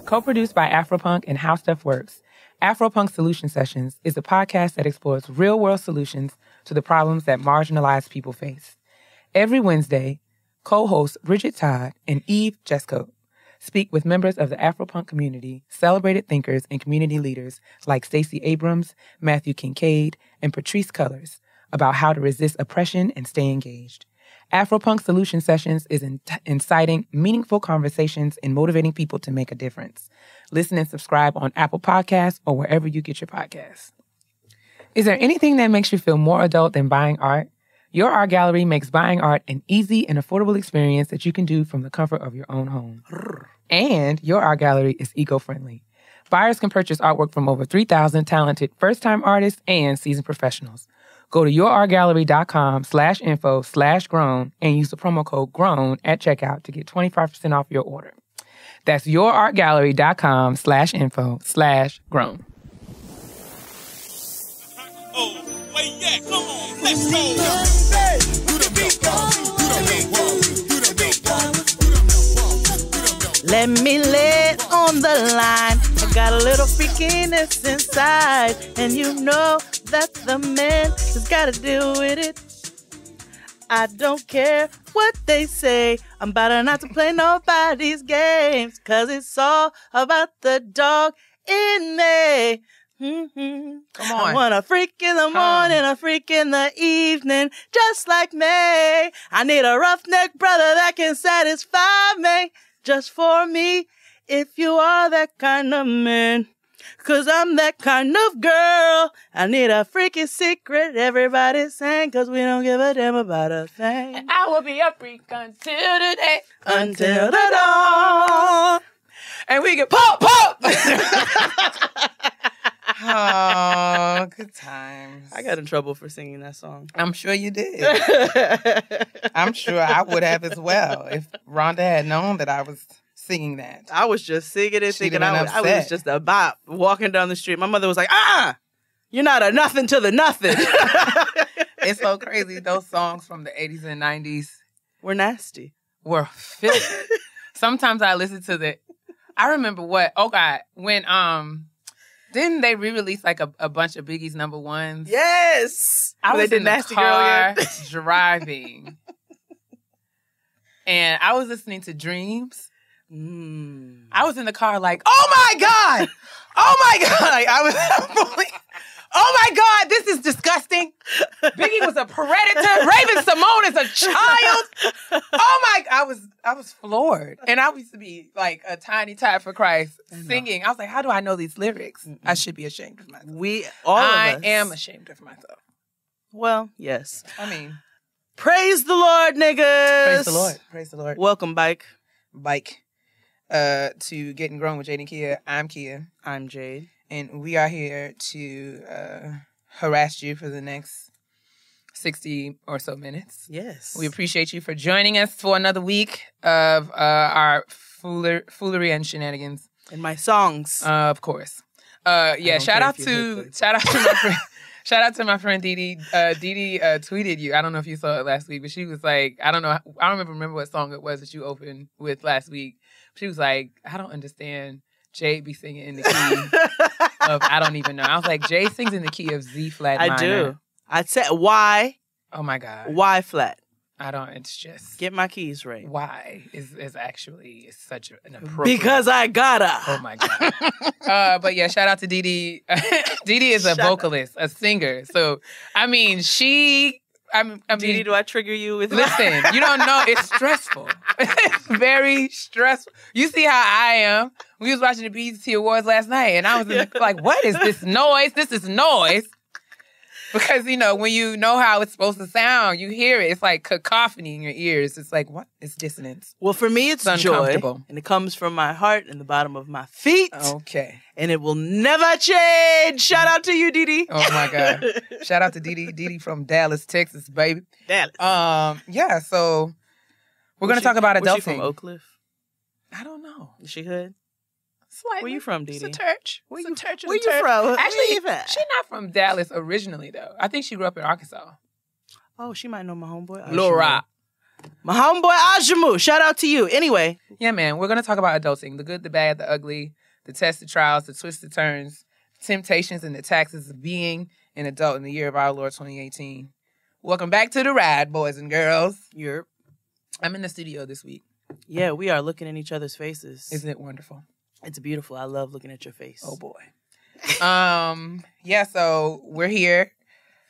Co-produced by Afropunk and How Stuff Works, Afropunk Solution Sessions is a podcast that explores real-world solutions to the problems that marginalized people face. Every Wednesday, co-hosts Bridget Todd and Eve Jesco speak with members of the Afropunk community, celebrated thinkers, and community leaders like Stacey Abrams, Matthew Kincaid, and Patrice Cullors about how to resist oppression and stay engaged. Afropunk Solution Sessions is inciting meaningful conversations and motivating people to make a difference. Listen and subscribe on Apple Podcasts or wherever you get your podcasts. Is there anything that makes you feel more adult than buying art? Your Art Gallery makes buying art an easy and affordable experience that you can do from the comfort of your own home. And Your Art Gallery is eco-friendly. Buyers can purchase artwork from over 3,000 talented first-time artists and seasoned professionals. Go to yourartgallery.com/info/grown and use the promo code GROWN at checkout to get 25% off your order. That's yourartgallery.com/info/grown. Oh, wait, yeah, come on, let's go. Let me lay it on the line. I got a little freakiness inside, and you know that the man has got to deal with it. I don't care what they say. I'm about not to play nobody's games, 'cause it's all about the dog in me. Come on. I want a freak in the morning, a freak in the evening, just like me. I need a roughneck brother that can satisfy me, just for me, if you are that kind of man. 'Cause I'm that kind of girl. I need a freaky secret, everybody's saying, 'cause we don't give a damn about a thing. And I will be a freak until the day. Until the dawn. And we can pop! Oh, good times. I got in trouble for singing that song. I'm sure you did. I'm sure I would have as well if Rhonda had known that I was singing that. I was just singing it, She'd thinking have I been was upset. just a bop walking down the street. My mother was like, you're not a nothing to the nothing. It's so crazy. Those songs from the 80s and 90s We're nasty. were filthy. Sometimes I listen to I remember when didn't they re-release like a bunch of Biggie's number ones? Yes. I was They did in the Nasty car Girl again. driving, and I was listening to Dreams. I was in the car like, oh my God! Oh my God! Like, oh my God, this is disgusting. Biggie was a predator. Raven Simone is a child. I was floored. And I used to be like a tiny type for Christ singing. I was like, how do I know these lyrics? I should be ashamed of myself. I am ashamed of myself. Well, yes. I mean, Praise the Lord, niggas. praise the Lord. Praise the Lord. Welcome, Bike. To Gettin' Grown with Jade and Keia. I'm Keia. I'm Jade. And we are here to harass you for the next 60 or so minutes. Yes. We appreciate you for joining us for another week of our foolery and shenanigans. And my songs. Of course. Shout out to my friend. Shout out to my friend Didi. Didi tweeted you. I don't know if you saw it last week, but she was like, I don't remember what song it was that you opened with last week. She was like, I don't understand Jade be singing in the key of I don't even know. I was like, Jade sings in the key of Z flat minor. I do. I said why? Oh my God. Why flat? I don't. It's just Get my keys right. why is actually such an appropriate. Because I gotta. Oh my God. But yeah, shout out to Didi. Didi is a vocalist, a singer. So I mean, Didi, do I trigger you with? Listen, you don't know. It's stressful. It's very stressful. You see how I am. We was watching the BET Awards last night, and I was like, what is this noise? This is noise. Because, when you know how it's supposed to sound, you hear it. It's like cacophony in your ears. It's like, what? It's dissonance. Well, for me, it's uncomfortable. Joy. And it comes from my heart and the bottom of my feet. Okay. And it will never change. Shout out to you, Didi. Oh, my God. Shout out to Didi. Didi from Dallas, Texas, baby. Dallas. So we're going to talk about adulting. Was she from Oak Cliff? I don't know. Is she hood? Slightly. Where you from, Didi? It's a church. Where you from? Actually, she's not from Dallas originally, though. I think she grew up in Arkansas. Oh, she might know my homeboy. Laura. My homeboy Ajamu, shout out to you. Anyway. Yeah, man, we're going to talk about adulting. The good, the bad, the ugly, the tests, the trials, the twists, the turns, temptations, and the taxes of being an adult in the year of our Lord 2018. Welcome back to the ride, boys and girls. I'm in the studio this week. Yeah, we are looking in each other's faces. Isn't it wonderful? It's beautiful. I love looking at your face. Oh, boy. Yeah, so we're here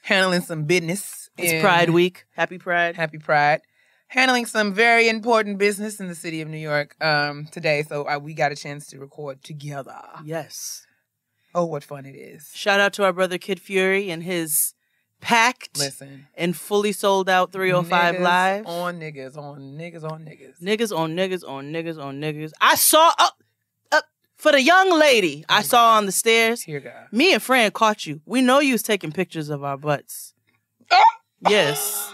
handling some business. It's Pride Week. Happy Pride. Happy Pride. Handling some very important business in the city of New York today, so we got a chance to record together. Yes. Oh, what fun it is. Shout out to our brother Kid Fury and his packed and fully sold out 305 niggas Live. On niggas, on niggas, on niggas. Niggas on niggas, on niggas, on niggas. I saw, for the young lady I saw on the stairs, Here, God. me and Fran caught you. We know you was taking pictures of our butts. Yes.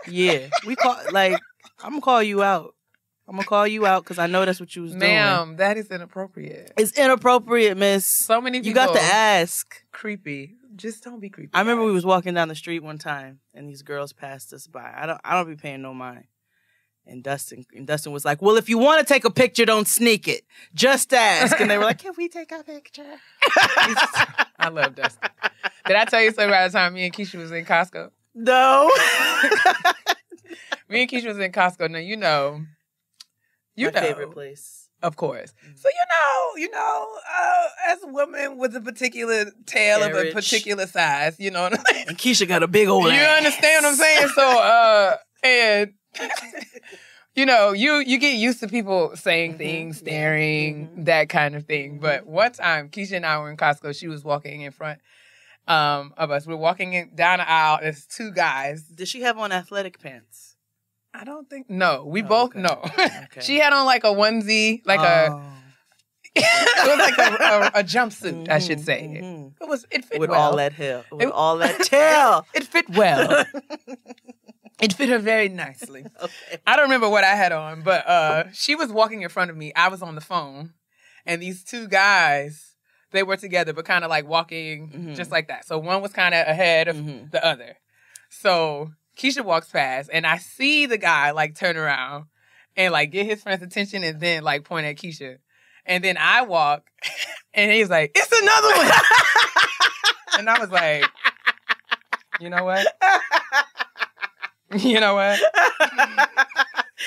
Yeah. We caught, like, I'm going to call you out. I'm going to call you out because I know that's what you was doing. Ma'am, that is inappropriate. It's inappropriate, miss. So many people. You got to ask. Creepy. Just don't be creepy. I remember we was walking down the street one time and these girls passed us by. I don't be paying no mind. And Dustin was like, well, if you want to take a picture, don't sneak it. Just ask. And they were like, can we take a picture? I love Dustin. Did I tell you something about the time me and Keisha was in Costco? No. Me and Keisha was in Costco. Now, you know. My favorite place. Of course. So, as a woman with a particular tail of a particular size, you know what I'm saying? And Keisha got a big old ass. You understand what I'm saying? So, and, you get used to people saying things, staring, that kind of thing. But one time, Keisha and I were in Costco. She was walking in front of us. We're walking down the aisle. There's two guys. Did she have on athletic pants? I don't think. No, we both okay. know. Okay. She had on like a onesie, like it was like a jumpsuit, I should say. It fit with well. all that hair, with all that tail. It fit well. It fit her very nicely. Okay. I don't remember what I had on, but she was walking in front of me. I was on the phone, and these two guys, they were together, but kind of like walking just like that. So one was kind of ahead of the other. So Keisha walks past, and I see the guy, like, turn around and, like, get his friend's attention and then, like, point at Keisha. And then I walk, and he's like, it's another one! And I was like, you know what? You know what?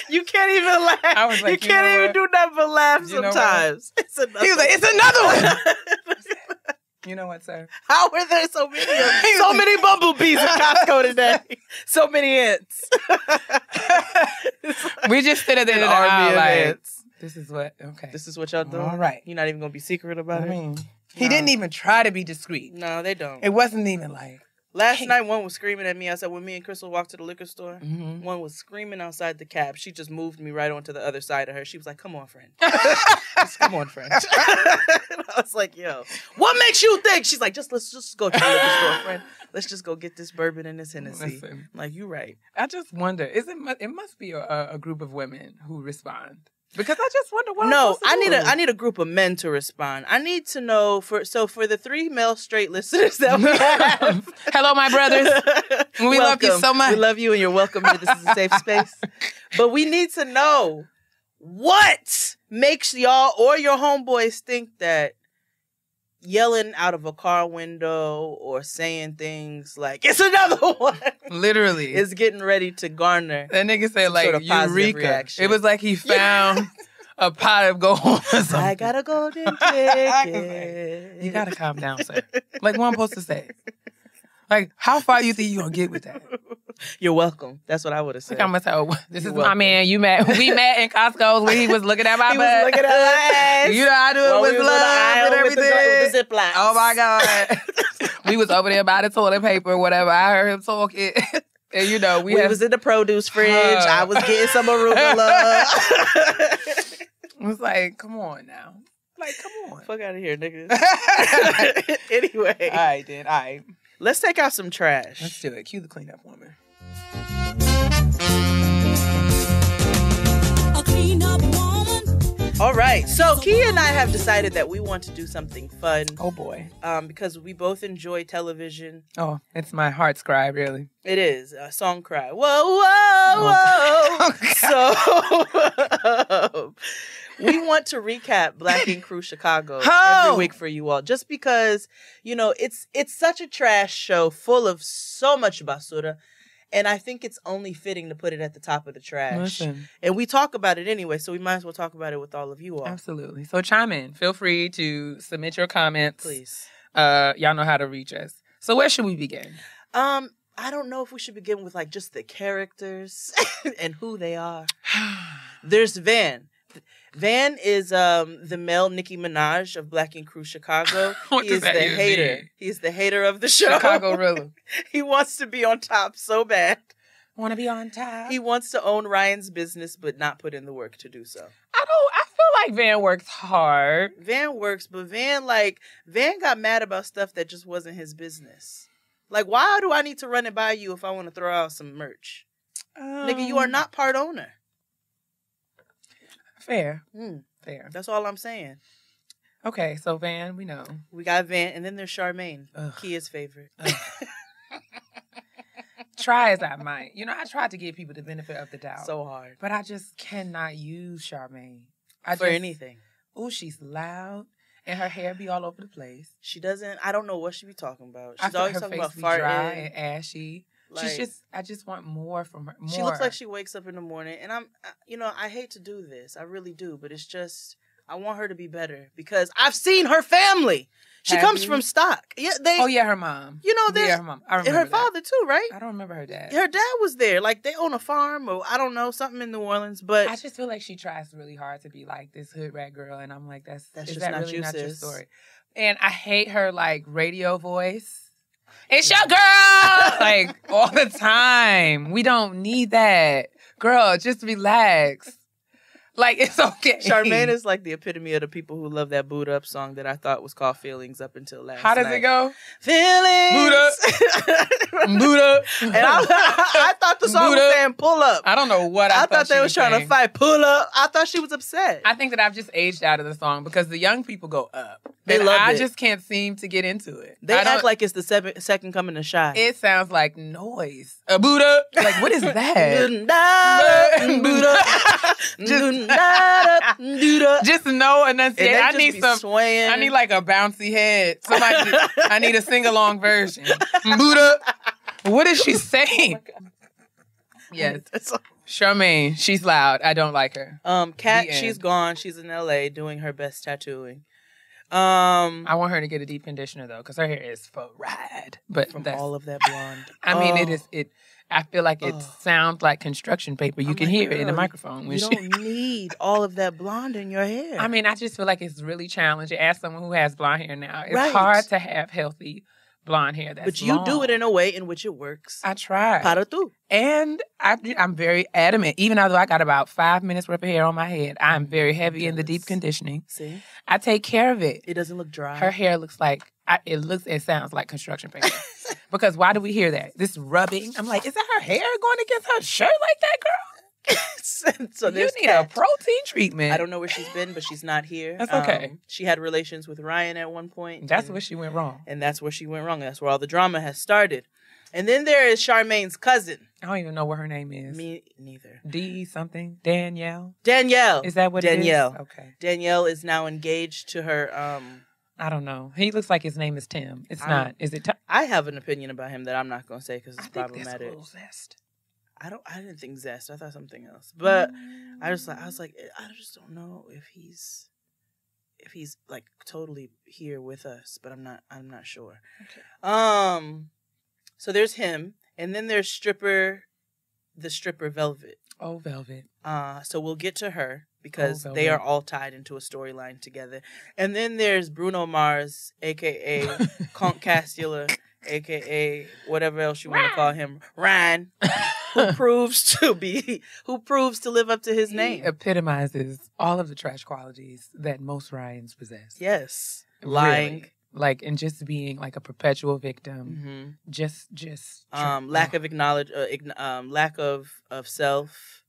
You can't even laugh. I was like, you can't even do nothing but laugh sometimes. He was like, it's another one! You know what, sir? How are there so many bumblebees in Costco today? So many ants. We just sit at the end of the aisle like, this is what y'all doing? All right. You're not even going to be secret about it? He didn't even try to be discreet. No, they don't. It wasn't even like... Last night, one was screaming at me. I said, when me and Crystal walked to the liquor store, one was screaming outside the cab. She just moved me right onto the other side of her. She was like, come on, friend. Come on, friend. I was like, yo, what makes you think? She's like, let's just go to the liquor store, friend. Let's just go get this bourbon and this Hennessy. Listen, I'm like, you right. I just wonder, it must be a group of women who respond. Because I just wonder what I'm supposed to do. I need a group of men to respond. I need to know for the 3 male straight listeners that we have. Hello, my brothers. We love you so much. We love you and you're welcome here. This is a safe space. But we need to know what makes y'all or your homeboys think that yelling out of a car window or saying things like, it's another one. Literally. Is getting ready to garner. That nigga said like, sort of Eureka. reaction. It was like he found a pot of gold or something. I got a golden ticket. You gotta calm down, sir. Like what I'm supposed to say. Like, how far you think you gonna get with that? You're welcome. That's what I would have said. Like I'm gonna tell, this is my man. We met in Costco when he was looking at my butt. He was looking at my ass. You know I do it with love and everything. With the Ziplocs. Oh my God. We was over there by the toilet paper, whatever. I heard him talking. And you know, we was in the produce fridge. I was getting some arugula. It was like, come on now. Like, come on. Fuck out of here, nigga. Anyway. All right, then. All right. Let's take out some trash. Let's do it. Cue the cleanup woman. A cleanup woman. All right. So Keia and I have decided that we want to do something fun. Oh, boy. Because we both enjoy television. Oh, it's my heart's cry, really. It is. A song cry. Whoa, whoa, whoa. So we want to recap Black Ink Crew Chicago every week for you all. Just because, you know, it's such a trash show full of so much basura. And I think it's only fitting to put it at the top of the trash. Listen. And we talk about it anyway, so we might as well talk about it with all of you all. Absolutely. So chime in. Feel free to submit your comments. Please. Y'all know how to reach us. So where should we begin? I don't know if we should begin with like just the characters and who they are. There's Van. Van is the male Nicki Minaj of Black Ink Crew Chicago. What He does is that the even hater. mean? He's the hater of the show. Chicago Rilla. He wants to be on top so bad. Want to be on top? He wants to own Ryan's business, but not put in the work to do so. I feel like Van works hard. Van works, but Van got mad about stuff that just wasn't his business. Like, why do I need to run it by you if I want to throw out some merch? Nigga, you are not part owner. Fair. Fair. That's all I'm saying. Okay, so Van, we know. We got Van, and then there's Charmaine, Kia's favorite. Try as I might. You know, I tried to give people the benefit of the doubt. So hard. But I just cannot use Charmaine. For anything. Oh, she's loud. And her hair be all over the place. She doesn't, I don't know what she be talking about. She's I feel always her talking face about be farting. dry and ashy. Like, I just want more from her. More. She looks like she wakes up in the morning. And I hate to do this. I really do. But it's just, I want her to be better. Because I've seen her family. She comes from stock. Yeah, her mom. You know, there's her mom. I remember her father too, right? I don't remember her dad. Her dad was there. Like, they own a farm or I don't know, something in New Orleans. But I just feel like she tries really hard to be like this hood rat girl. And I'm like, that's just that not really you, not your sis. story? And I hate her like radio voice. It's your girl! Like, all the time. We don't need that. Girl, just relax. Like, it's okay. Charmaine is like the epitome of the people who love that boot up song that I thought was called Feelings up until last How does night. it go? Feelings. Boot up. Boot up. And I thought the song was saying pull up. I don't know what I thought they was trying to fight pull up. I thought she was upset. I think that I've just aged out of the song because the young people go up. They and love it. I just can't seem to get into it. They act like it's the second coming of Shy. It sounds like noise. A boot up. Like, what is that? Just no enunciation. I need some swaying. I need like a bouncy head. I need a sing along version. Boot up. What is she saying? Yes. Charmaine, she's loud. I don't like her. Kat, she's gone. She's in LA doing her best tattooing. I want her to get a deep conditioner though, because her hair is fried. But from all of that blonde. I mean, I feel like it sounds like construction paper. You can hear it in the microphone. You don't need all of that blonde in your hair. I mean, I just feel like it's really challenging. As someone who has blonde hair now, it's hard to have healthy blonde hair that's But you long. do it in a way in which it works. I try. Para tú. And I'm very adamant. Even though I got about 5 minutes worth of hair on my head, I'm very heavy in the deep conditioning. See? I take care of it. It doesn't look dry. Her hair looks like, it sounds like construction paper. Because why do we hear that? This rubbing. I'm like, is that her hair going against her shirt like that, girl? So you need a protein treatment. I don't know where she's been, but she's not here. That's okay. She had relations with Ryan at one point. That's where she went wrong. And that's where she went wrong. That's where all the drama has started. And then there is Charmaine's cousin. I don't even know what her name is. Me neither. D something? Danielle? Danielle. Is that what Danielle. it is? Okay. Danielle is now engaged to her... I don't know. He looks like his name is Tim. It's not. Is it Tim? I have an opinion about him that I'm not going to say because it's problematic. I think that's a little zest. I didn't think zest. I thought something else. But I was like, I just don't know if he's like totally here with us, but I'm not sure. Okay. So there's him, and then there's the stripper Velvet. Oh, Velvet. So we'll get to her because they are all tied into a storyline together. And then there's Bruno Mars, aka Conk Castula, aka whatever else you want to call him, Ryan, who proves to live up to his name. He epitomizes all of the trash qualities that most Ryans possess. Yes. Lying. Really. Like, and just being like a perpetual victim. Mm-hmm. Just lack of lack of self.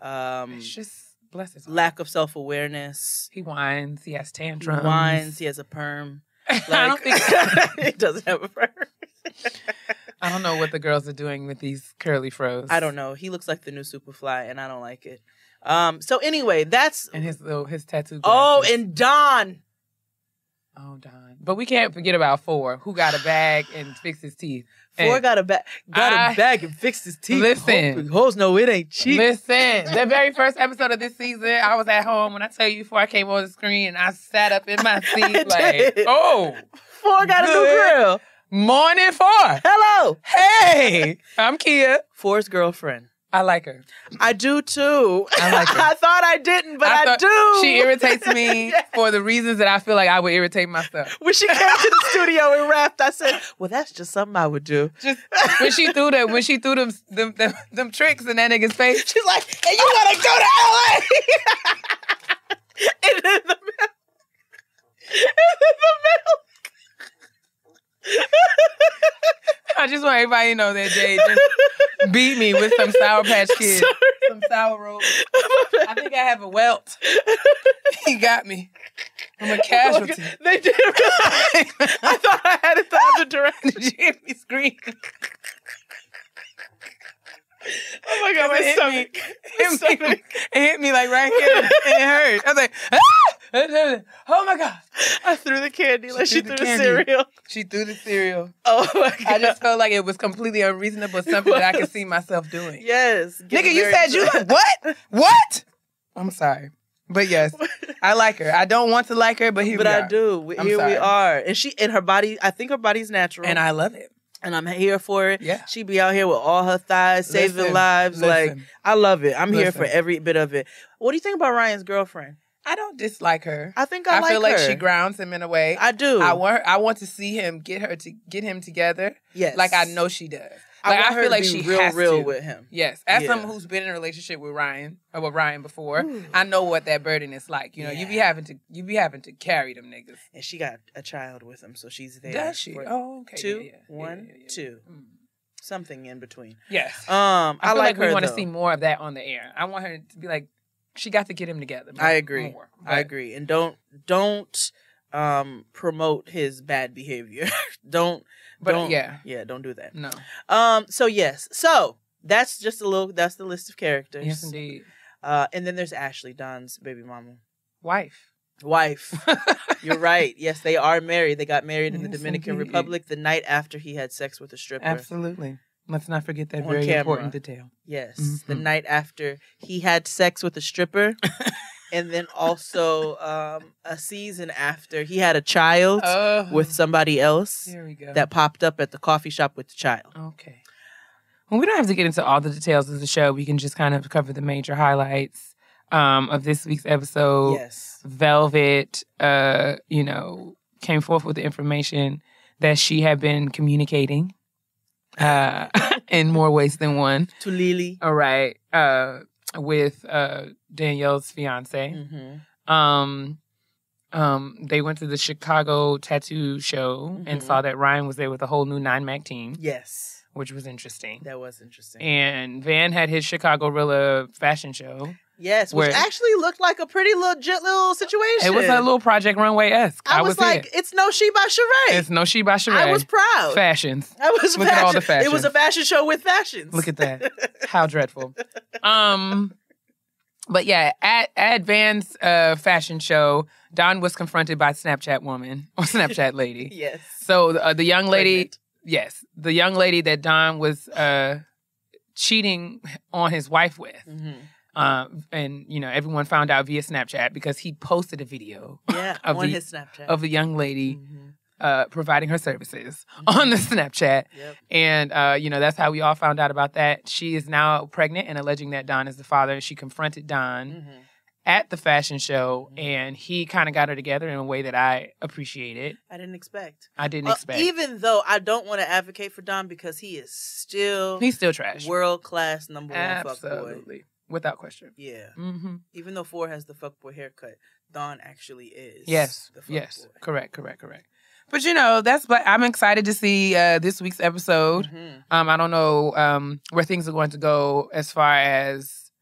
It's just Bless his heart. Lack of self-awareness. He whines. He has tantrums. He whines. He has a perm. Like, I don't think he doesn't have a perm. I don't know what the girls are doing with these curly fros. I don't know. He looks like the new Superfly, and I don't like it. So anyway, that's... And his tattoo glasses. Oh, and Don. Oh, Don. But we can't forget about 4, who got a bag and fixed his teeth. 4 got a bag and fixed his teeth. Listen. Hoes know it ain't cheap. Listen, the very first episode of this season, I was at home. When I tell you, before I came on the screen, I sat up in my seat like, oh. 4 got a new grill. Morning 4. Hello. Hey, I'm Keia. 4's girlfriend. I like her. I do too. I like her. I thought I didn't, but I do. She irritates me for the reasons that I feel like I would irritate myself. When she came to the studio and rapped, I said, "Well, that's just something I would do." Just when she threw them tricks in that nigga's face, she's like, "Hey, you want to go to LA?" And in the middle. I just want everybody to know that Jade just beat me with some Sour Patch Kids. Some sour rolls. I think I have a welt. He got me. I'm a casualty. They did. I thought I had it the other direction. Did you hear me scream? Oh my God, my stomach. It hit me like right here. And it hurt. I was like, ah! Oh my God. I threw the candy like she threw the cereal. She threw the cereal. Oh my God. I just felt like it was completely unreasonable, something that I could see myself doing. Yes. Nigga, you said you like, what? What? I'm sorry. But yes, I like her. I don't want to like her, but here we are. But I do. Here we are. And her body, I think her body's natural. And I love it. And I'm here for it. Yeah. She be out here with all her thighs, saving lives. Like, I love it. I'm here for every bit of it. What do you think about Ryan's girlfriend? I don't dislike her. I think I feel like her. she grounds him in a way. I do. I want to see him get him together. Yes. Like I know she does. Like I feel like she has real to. with him. Yes. As someone who's been in a relationship with Ryan before, I know what that burden is like. You know, you be having to carry them niggas. And she got a child with him, so she's there. Does she? Oh, okay. 2, 1, 2. Something in between. Yes. I feel like her. We want to see more of that on the air. I want her to be like, she got to get him together. I agree. I agree. And don't promote his bad behavior. don't do that. No. So that's just that's the list of characters. Yes, indeed. And then there's Ashley, Don's baby mama. Wife. You're right. Yes, they are married. They got married in the Dominican Republic the night after he had sex with a stripper. Absolutely. Let's not forget that on very camera. important detail. Yes. The night after he had sex with a stripper. And then also a season after he had a child with somebody else. Here we go. That popped up at the coffee shop with the child. Okay. Well, we don't have to get into all the details of the show. We can just kind of cover the major highlights of this week's episode. Yes. Velvet, came forth with the information that she had been communicating in more ways than one. To Lily. All right. With Danielle's fiance. They went to the Chicago tattoo show and saw that Ryan was there with a whole new 9-Mac team. Yes. Which was interesting. That was interesting. And Van had his Chicago Rilla fashion show. Yes, which actually looked like a pretty legit little situation. It was a little Project Runway-esque. I was like, it's no She by Sheree. It's no She by Sheree. I was proud. Fashions. Look at all the fashions. It was a fashion show with fashions. Look at that. How dreadful. But yeah, at Van's fashion show, Don was confronted by Snapchat woman or Snapchat lady. Yes. So the young lady, the young lady that Don was cheating on his wife with. And, everyone found out via Snapchat because he posted a video on his Snapchat of a young lady providing her services on the Snapchat. Yep. And, that's how we all found out about that. She is now pregnant and alleging that Don is the father. She confronted Don at the fashion show, and he kind of got her together in a way that I appreciated. I didn't expect. Even though I don't want to advocate for Don because he's still trash. World-class number one fuckboy. Absolutely. Without question. Yeah. Even though 4 has the fuckboy haircut, Don actually is. Yes. The fuckboy. Yes. Correct. But I'm excited to see this week's episode. I don't know where things are going to go as far as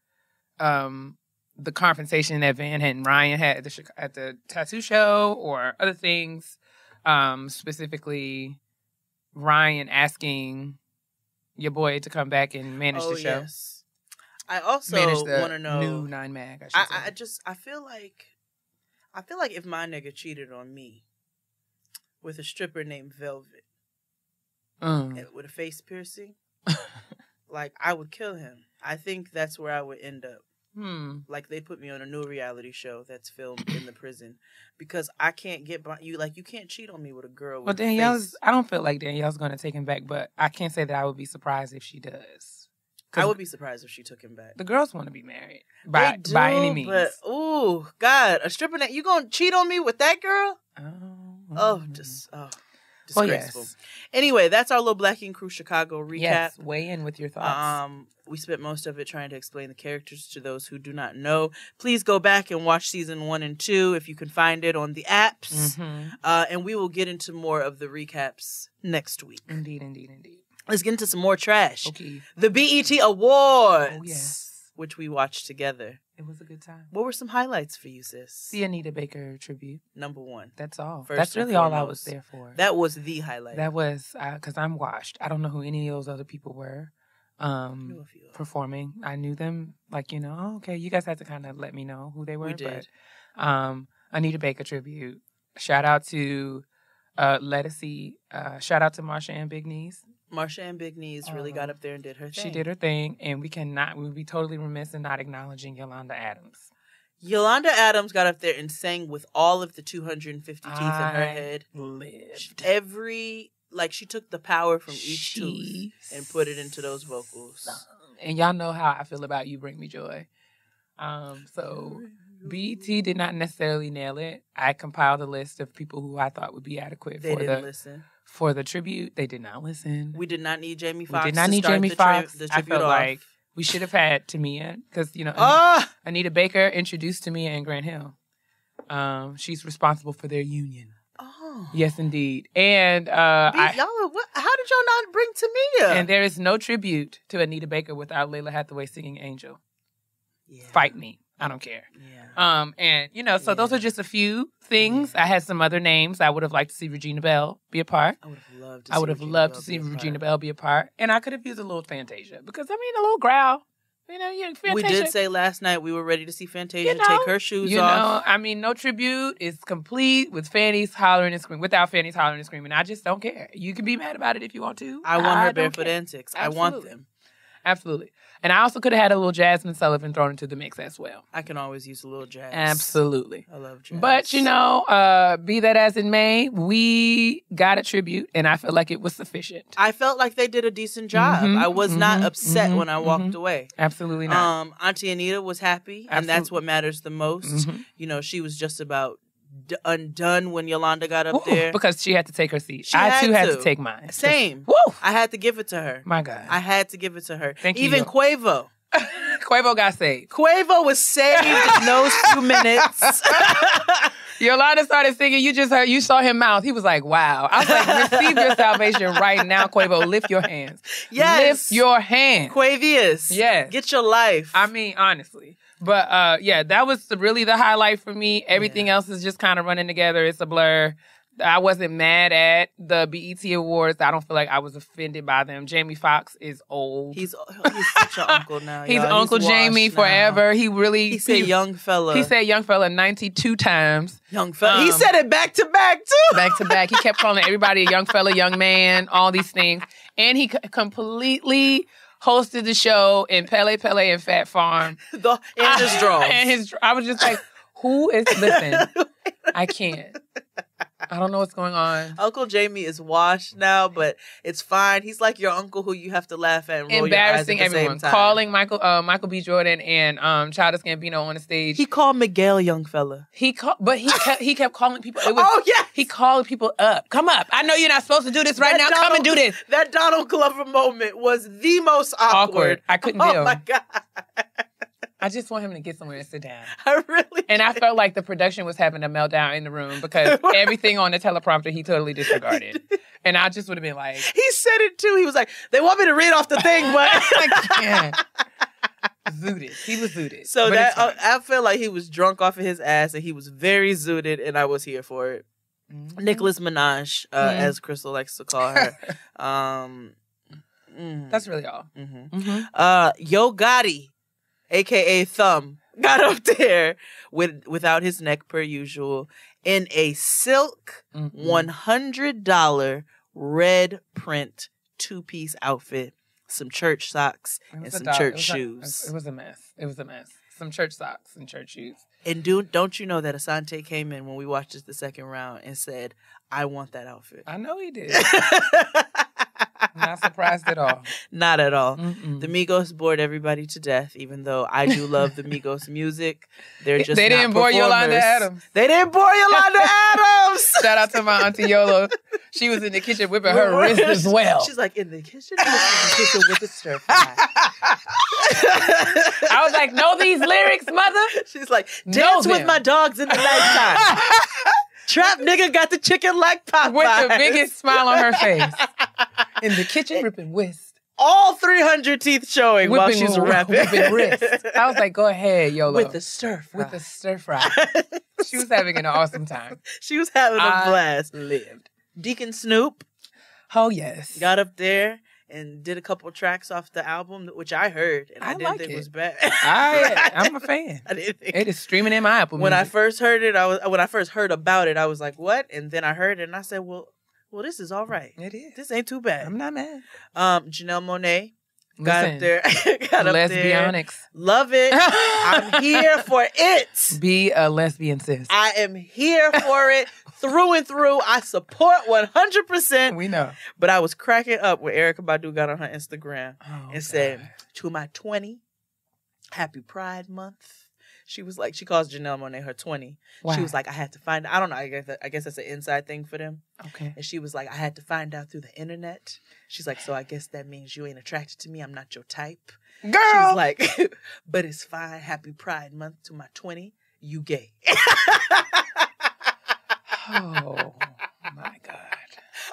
the confrontation that Van and Ryan had at the tattoo show or other things. Specifically, Ryan asking your boy to come back and manage the show. Yes. I also want to know new 9 Mag. I feel like if my nigga cheated on me with a stripper named Velvet with a face piercing, like I would kill him. I think that's where I would end up. Like they put me on a new reality show that's filmed in the prison because I can't get by you. Like you can't cheat on me with a girl. Well, I don't feel like Danielle's going to take him back, but I can't say that I would be surprised if she does. I would be surprised if she took him back. The girls want to be married by any means. But oh God, a stripper you gonna cheat on me with that girl? Disgraceful. Well, yes. Anyway, that's our little Black Ink Crew Chicago recap. Yes, weigh in with your thoughts. We spent most of it trying to explain the characters to those who do not know. Please go back and watch season 1 and 2 if you can find it on the apps. And we will get into more of the recaps next week. Indeed. Let's get into some more trash. Okay. The BET Awards. Oh, yes. Which we watched together. It was a good time. What were some highlights for you, sis? The Anita Baker tribute. Number 1. That's all. First That's really all I was there for. That was the highlight. That was, because I'm washed. I don't know who any of those other people were performing. I knew them, okay, you guys had to kind of let me know who they were. We did. But, Anita Baker tribute. Shout out to Lettucey. Shout out to Marsha and Big Knees. Marsha and Big Knees really got up there and did her thing. She did her thing, and we would be totally remiss in not acknowledging Yolanda Adams. Yolanda Adams got up there and sang with all of the 250 teeth in her head. Lived. She took the power from each tooth and put it into those vocals. And y'all know how I feel about You Bring Me Joy. So BET did not necessarily nail it. I compiled a list of people who I thought would be adequate for the tribute. They did not listen. We did not need Jamie Foxx. I felt like we should have had Tamia because, Anita Baker introduced Tamia and Grant Hill. She's responsible for their union. Oh. Yes, indeed. And how did y'all not bring Tamia? And there is no tribute to Anita Baker without Layla Hathaway singing Angel. Yeah. Fight me. I don't care. Yeah. So those are just a few things. Yeah. I had some other names. I would have liked to see Regina Belle be a part. I would have loved to see Regina Belle be a part. And I could have used a little Fantasia because, a little growl. Fantasia. We did say last night we were ready to see Fantasia take her shoes off. No tribute is complete with Fanny's hollering and screaming. Without Fanny's hollering and screaming, I just don't care. You can be mad about it if you want to. I want her barefoot antics. Absolutely. I want them. Absolutely. And I also could have had a little Jasmine Sullivan thrown into the mix as well. I can always use a little jazz. Absolutely. I love jazz. But, be that as it may, we got a tribute, and I felt like it was sufficient. I felt like they did a decent job. I was not upset when I walked away. Absolutely not. Auntie Anita was happy, and that's what matters the most. She was just about undone when Yolanda got up there. Because she had to take her seat. I, too, had to take mine. Same. Woo! I had to give it to her. My God. I had to give it to her. Thank you. Even Quavo. Quavo got saved. Quavo was saved in those few minutes. Yolanda started singing. You saw him mouth. He was like, wow. I was like, receive your salvation right now, Quavo. Lift your hands. Yes. Lift your hands. Quavious. Yes. Get your life. Honestly. But, that was really the highlight for me. Everything else is just kind of running together. It's a blur. I wasn't mad at the BET Awards. I don't feel like I was offended by them. Jamie Foxx is old. He's such an uncle now. He's Uncle Jamie forever. He said young fella. He said young fella 92 times. Young fella. He said it back to back too. Back to back. He kept calling everybody a young fella, young man, all these things. And he completely hosted the show in Pele Pele and Fat Farm. And his draws. I was just like, listen, I can't. I don't know what's going on. Uncle Jamie is washed now, but it's fine. He's like your uncle who you have to laugh at and roll embarrassing your eyes at the everyone. same time. Calling Michael B. Jordan and Childish Gambino on the stage. He called Miguel young fella. He kept calling people. He called people up. Come up. I know you're not supposed to do this right now. Come and do this. That Donald Glover moment was the most awkward. I couldn't deal. Oh my God. I just want him to get somewhere and sit down. I really And I felt like the production was having a meltdown in the room because everything on the teleprompter he totally disregarded. And I just would have been like... He said it too. He was like, they want me to read off the thing, but... I can't. Zooted. He was zooted. So But that it's fine. I feel like he was drunk off of his ass, and he was very zooted, and I was here for it. Nicholas Minaj, as Crystal likes to call her. That's really all. Yo Gotti, aka Thumb, got up there without his neck per usual in a silk $100 red print 2-piece outfit, some church socks, and some church shoes. It was a mess. Some church socks and church shoes. And don't you know that Asante came in when we watched this the second round and said, I want that outfit. I know he did. Not surprised at all. Not at all. The Migos bored everybody to death, even though I do love the Migos music. They didn't bore Yolanda Adams. They didn't bore Yolanda Adams. Shout out to my auntie Yola. She was in the kitchen whipping her wrist as well. She's like, in the kitchen with the stir fry. I was like, know these lyrics, mother? She's like, dance with my dogs in the nighttime. Trap nigga got the chicken like Popeye. With the biggest smile on her face. In the kitchen, ripping whist. All 300 teeth showing while she's rapping. Whipping wrist. I was like, go ahead, Yola. With the stir fry. With the stir fry. She was having an awesome time. She was having a blast. Lived. Deacon Snoop. Oh, yes. Got up there and did a couple tracks off the album, which I heard, and I didn't think it was bad. I'm a fan. I didn't think it is streaming in my Apple Music. When I first heard it, when I first heard about it, I was like, what? And then I heard it, and I said, well, this is all right. It is. This ain't too bad. I'm not mad. Janelle Monáe got up there. Lesbionics. Love it. I'm here for it. Be a lesbian, sis. I am here for it through and through. I support 100%. We know. But I was cracking up when Erykah Badu got on her Instagram and said, to my 20, happy Pride Month. She was like, she calls Janelle Monáe her 20. Wow. She was like, I had to find out. I don't know. I guess that's an inside thing for them. Okay. And she was like, I had to find out through the internet. She's like, so I guess that means you ain't attracted to me. I'm not your type. Girl. She's like, but it's fine. Happy Pride Month to my 20. You gay. Oh, my God.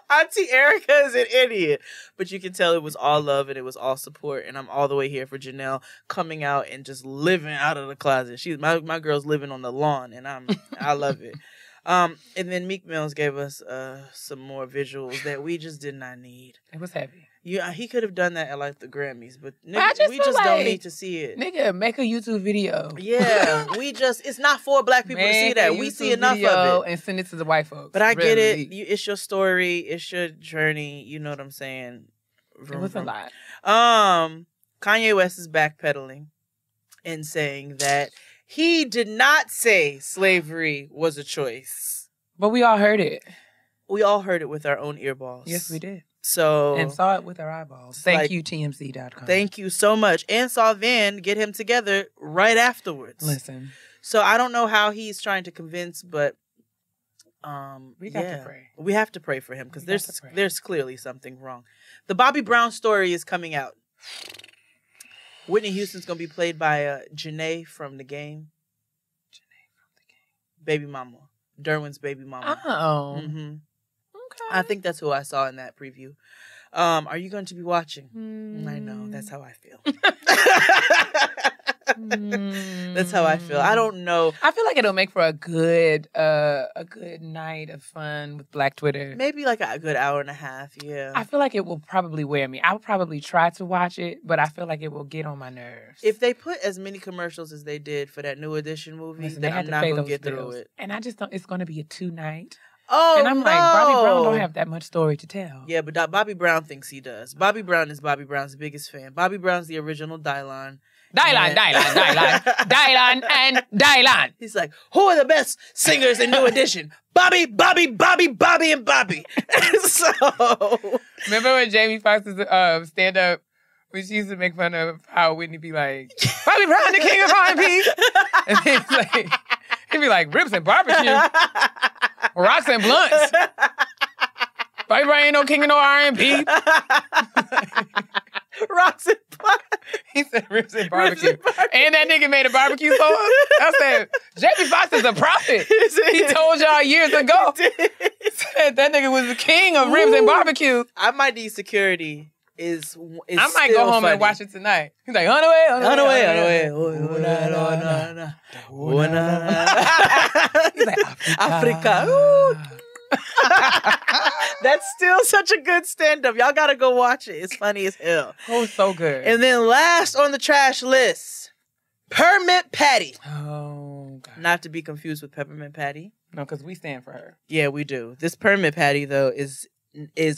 Auntie Erykah is an idiot. But you can tell it was all love and it was all support. And I'm all the way here for Janelle coming out and just living out of the closet. She's my girl's living on the lawn, and I love it. And then Meek Mills gave us some more visuals that we just did not need. It was heavy. Yeah, he could have done that at like the Grammys, but nigga, we just don't need to see it. Nigga, make a YouTube video. Yeah, it's not for black people to see that. We see enough of it. And send it to the white folks. But I get it. It's your story. It's your journey. You know what I'm saying? It was a lot. Kanye West is backpedaling and saying that he did not say slavery was a choice. But we all heard it. We all heard it with our own earballs. Yes, we did. So and saw it with our eyeballs. Thank you, TMZ.com. Thank you so much. And saw Van get him together right afterwards. Listen. So I don't know how he's trying to convince, but we got to pray. We have to pray for him because there's clearly something wrong. The Bobby Brown story is coming out. Whitney Houston's gonna be played by Janae from The Game. Baby mama. Derwin's baby mama. Oh. Mm-hmm. Okay. I think that's who I saw in that preview. Are you going to be watching? I know. That's how I feel. That's how I feel. I don't know. I feel like it'll make for a good night of fun with Black Twitter. Maybe like a good hour and a half, yeah. I feel like it will probably wear me. I'll probably try to watch it, but I feel like it will get on my nerves. If they put as many commercials as they did for that New Edition movie, then I'm not going to get through it. And I just don't, it's going to be a 2-night. Oh, and I'm like, Bobby Brown don't have that much story to tell. Yeah, but Bobby Brown thinks he does. Bobby Brown is Bobby Brown's biggest fan. Bobby Brown's the original Dylon. Dylon, and. He's like, who are the best singers in New Edition? Bobby, and Bobby. So, remember when Jamie Foxx's stand up, when she used to make fun of how Whitney be like, Bobby Brown, the king of R&B, and then he'd be like, ribs and barbecue, rocks and blunts. Bobby Brown ain't no king of no R&B. Rocks and blunts. He said ribs and barbecue. And that nigga made a barbecue song. I said, Jamie Foxx is a prophet. He told y'all years ago. Said that nigga was the king of ribs and barbecue. I might need security is I might go home and watch it tonight. He's like, on the way. He's like, Africa. Ooh. That's still such a good stand-up. Y'all gotta go watch it. It's funny as hell. Oh, so good. And then last on the trash list, Permit Patty. Oh, God. Not to be confused with Peppermint Patty. No, because we stand for her. Yeah, we do. This Permit Patty, though, is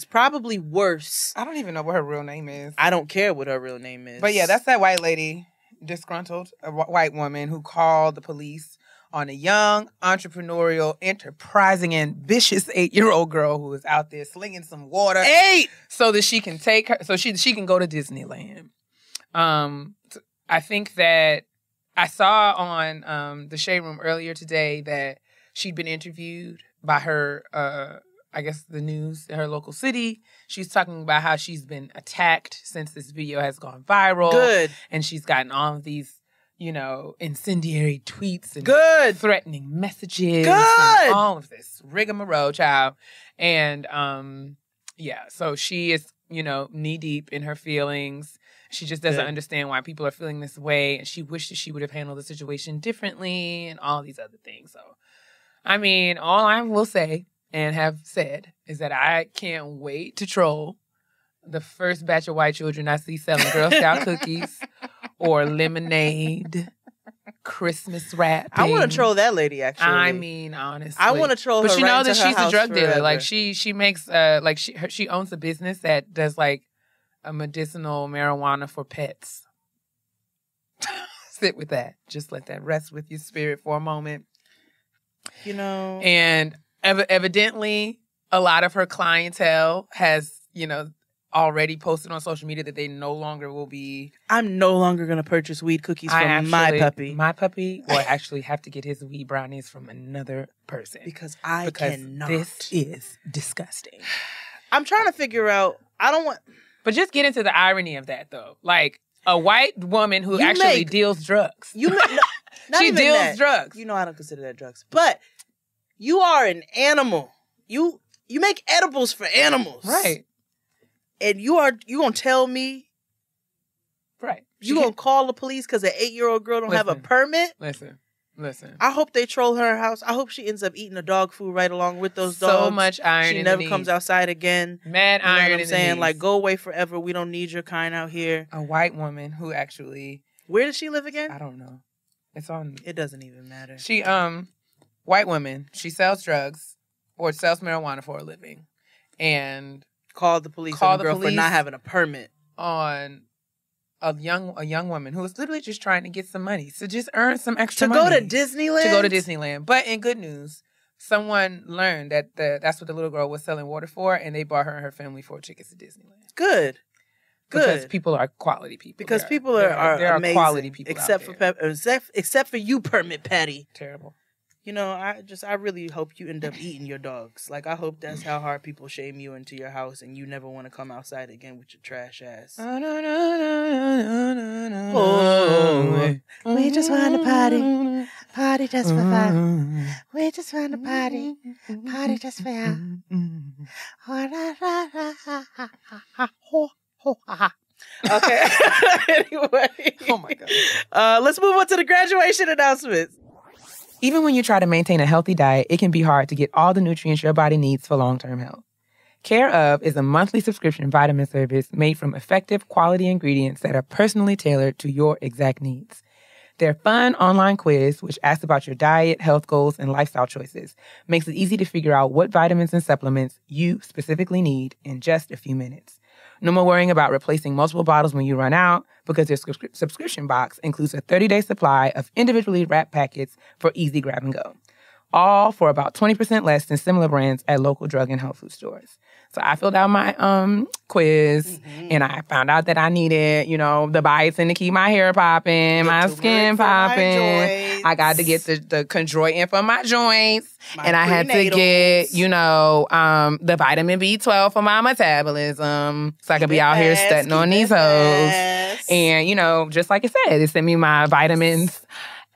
probably worse. I don't even know what her real name is. I don't care what her real name is. But yeah, that's that white lady, disgruntled, a white woman who called the police on a young, entrepreneurial, enterprising, ambitious 8-year-old girl who is out there slinging some water. 8! So that she can take her, so she can go to Disneyland. I think that I saw on the Shade Room earlier today that she'd been interviewed by her, I guess the news in her local city. She's talking about how she's been attacked since this video has gone viral. Good. And she's gotten all of these, incendiary tweets and good threatening messages. Good. And all of this rigmarole, child. And so she is, knee deep in her feelings. She just doesn't understand why people are feeling this way. And she wishes she would have handled the situation differently and all these other things. So, I mean, all I will say and have said is that I can't wait to troll the first batch of white children I see selling Girl Scout cookies or lemonade, Christmas wrapping. I want to troll that lady, actually. I mean, honestly. I want to troll her. But you know that she's a drug dealer. Forever. Like, she makes, she owns a business that does, like, a medicinal marijuana for pets. Sit with that. Just let that rest with your spirit for a moment. And evidently, a lot of her clientele has, already posted on social media that they no longer will be. I'm no longer going to purchase weed cookies from my puppy. My puppy will actually have to get his weed brownies from another person. Because I cannot. This is disgusting. I'm trying to figure out, I don't want... But just get into the irony of that, though. Like, a white woman who actually deals drugs. She deals drugs. I don't consider that drugs. But you are an animal. You make edibles for animals. Right. And you gonna tell me, right? You gonna call the police because an 8-year-old girl don't have a permit? Listen. I hope they troll her house. I hope she ends up eating the dog food right along with those dogs. So much iron. She never comes outside again. Mad iron. You know what I'm saying? Like, go away forever. We don't need your kind out here. A white woman who actually. Where does she live again? I don't know. It's on. It doesn't even matter. She white woman. She sells drugs or sells marijuana for a living, and. Called the police on the girl for not having a permit on a young woman who was literally just trying to get some money to just earn some extra money. To go to Disneyland? But in good news, someone learned that that's what the little girl was selling water for, and they bought her and her family 4 tickets to Disneyland. Good. Because people are quality people. Because people are amazing. Quality people except for you, Permit Patty. Terrible. I really hope you end up eating your dogs. Like, I hope that's how hard people shame you into your house and you never want to come outside again with your trash ass. We just want to party. Party just for fun. We just want to party. Party just for fun. Okay. Anyway. Oh, my God. Let's move on to the graduation announcements. Even when you try to maintain a healthy diet, it can be hard to get all the nutrients your body needs for long-term health. Care Of is a monthly subscription vitamin service made from effective quality ingredients that are personally tailored to your exact needs. Their fun online quiz, which asks about your diet, health goals, and lifestyle choices, makes it easy to figure out what vitamins and supplements you specifically need in just a few minutes. No more worrying about replacing multiple bottles when you run out, because their subscription box includes a 30-day supply of individually wrapped packets for easy grab and go. All for about 20% less than similar brands at local drug and health food stores. So I filled out my quiz, and I found out that I needed, the biotin to keep my hair popping, my skin popping. I got to get the chondroitin for my joints, and I had to get, the vitamin B12 for my metabolism, so I could be out here stunting on these hoes. And, just like I said, it sent me my vitamins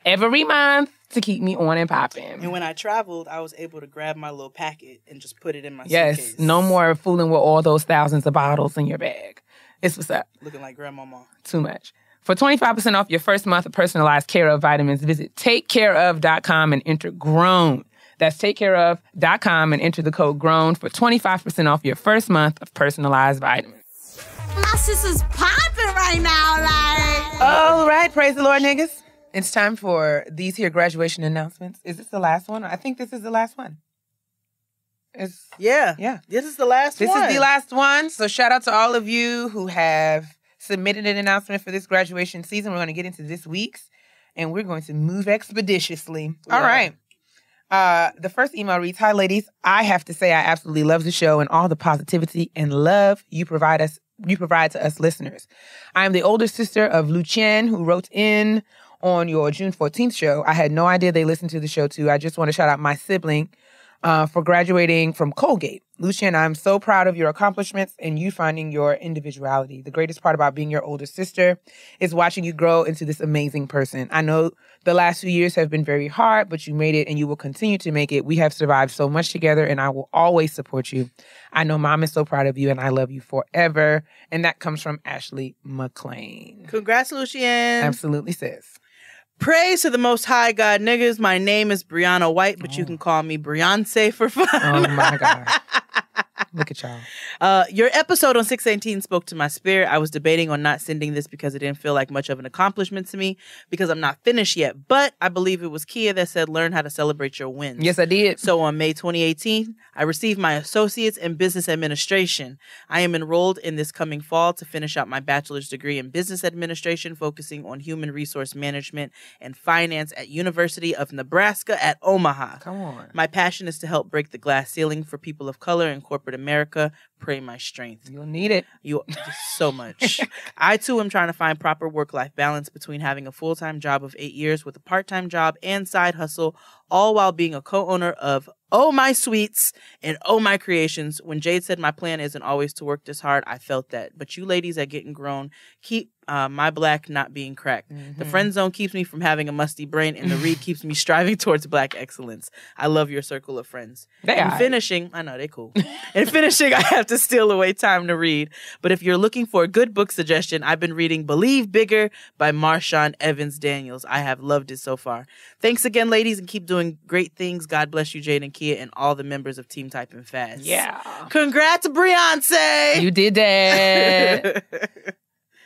every month to keep me on and popping. And when I traveled, I was able to grab my little packet and just put it in my suitcase. Yes, no more fooling with all those thousands of bottles in your bag. It's what's up. Looking like grandmama. Too much. For 25% off your first month of personalized Care Of vitamins, visit takecareof.com and enter GROWN. That's takecareof.com and enter the code GROWN for 25% off your first month of personalized vitamins. My sister's popping right now, like. All right, praise the Lord, niggas. It's time for these here graduation announcements. Is this the last one? I think this is the last one. Yeah. This is the last one. This is the last one. So shout out to all of you who have submitted an announcement for this graduation season. We're going to get into this week's, and we're going to move expeditiously. Yeah. All right. The first email reads, "Hi, ladies. I have to say I absolutely love the show and all the positivity and love you provide to us listeners. I am the older sister of Lucien, who wrote in on your June 14th show. I had no idea they listened to the show, too. I just want to shout out my sibling for graduating from Colgate. Lucien, I'm so proud of your accomplishments and you finding your individuality. The greatest part about being your older sister is watching you grow into this amazing person. I know the last few years have been very hard, but you made it and you will continue to make it. We have survived so much together and I will always support you. I know Mom is so proud of you and I love you forever." And that comes from Ashley McLean. Congrats, Lucien. Absolutely, sis. "Praise to the Most High God, niggas. My name is Brianna White, but you can call me Beyonce for fun." Oh, my God. Look at y'all. Your episode on 618 spoke to my spirit. I was debating on not sending this because it didn't feel like much of an accomplishment to me because I'm not finished yet. But I believe it was Keia that said, learn how to celebrate your wins. Yes, I did. So on May 2018, I received my associates in business administration. I am enrolled in this coming fall to finish out my bachelor's degree in business administration, focusing on human resource management and finance at University of Nebraska at Omaha. Come on. My passion is to help break the glass ceiling for people of color in corporate America. Pray my strength. You'll need it. You so much. I too am trying to find proper work-life balance between having a full-time job of 8 years with a part-time job and side hustle, all while being a co-owner of Oh My Sweets and Oh My Creations. When Jade said my plan isn't always to work this hard, I felt that. But you ladies at Gettin Grown keep my black not being cracked. The friend zone keeps me from having a musty brain, and the read keeps me striving towards black excellence. I love your circle of friends. In finishing, I know, they cool. In finishing, I have to steal away time to read. But if you're looking for a good book suggestion, I've been reading Believe Bigger by Marshawn Evans Daniels. I have loved it so far. Thanks again, ladies, and keep doing great things. God bless you, Jade and Keia, and all the members of Team Typing Fast. Yeah. Congrats, Beyonce. You did that.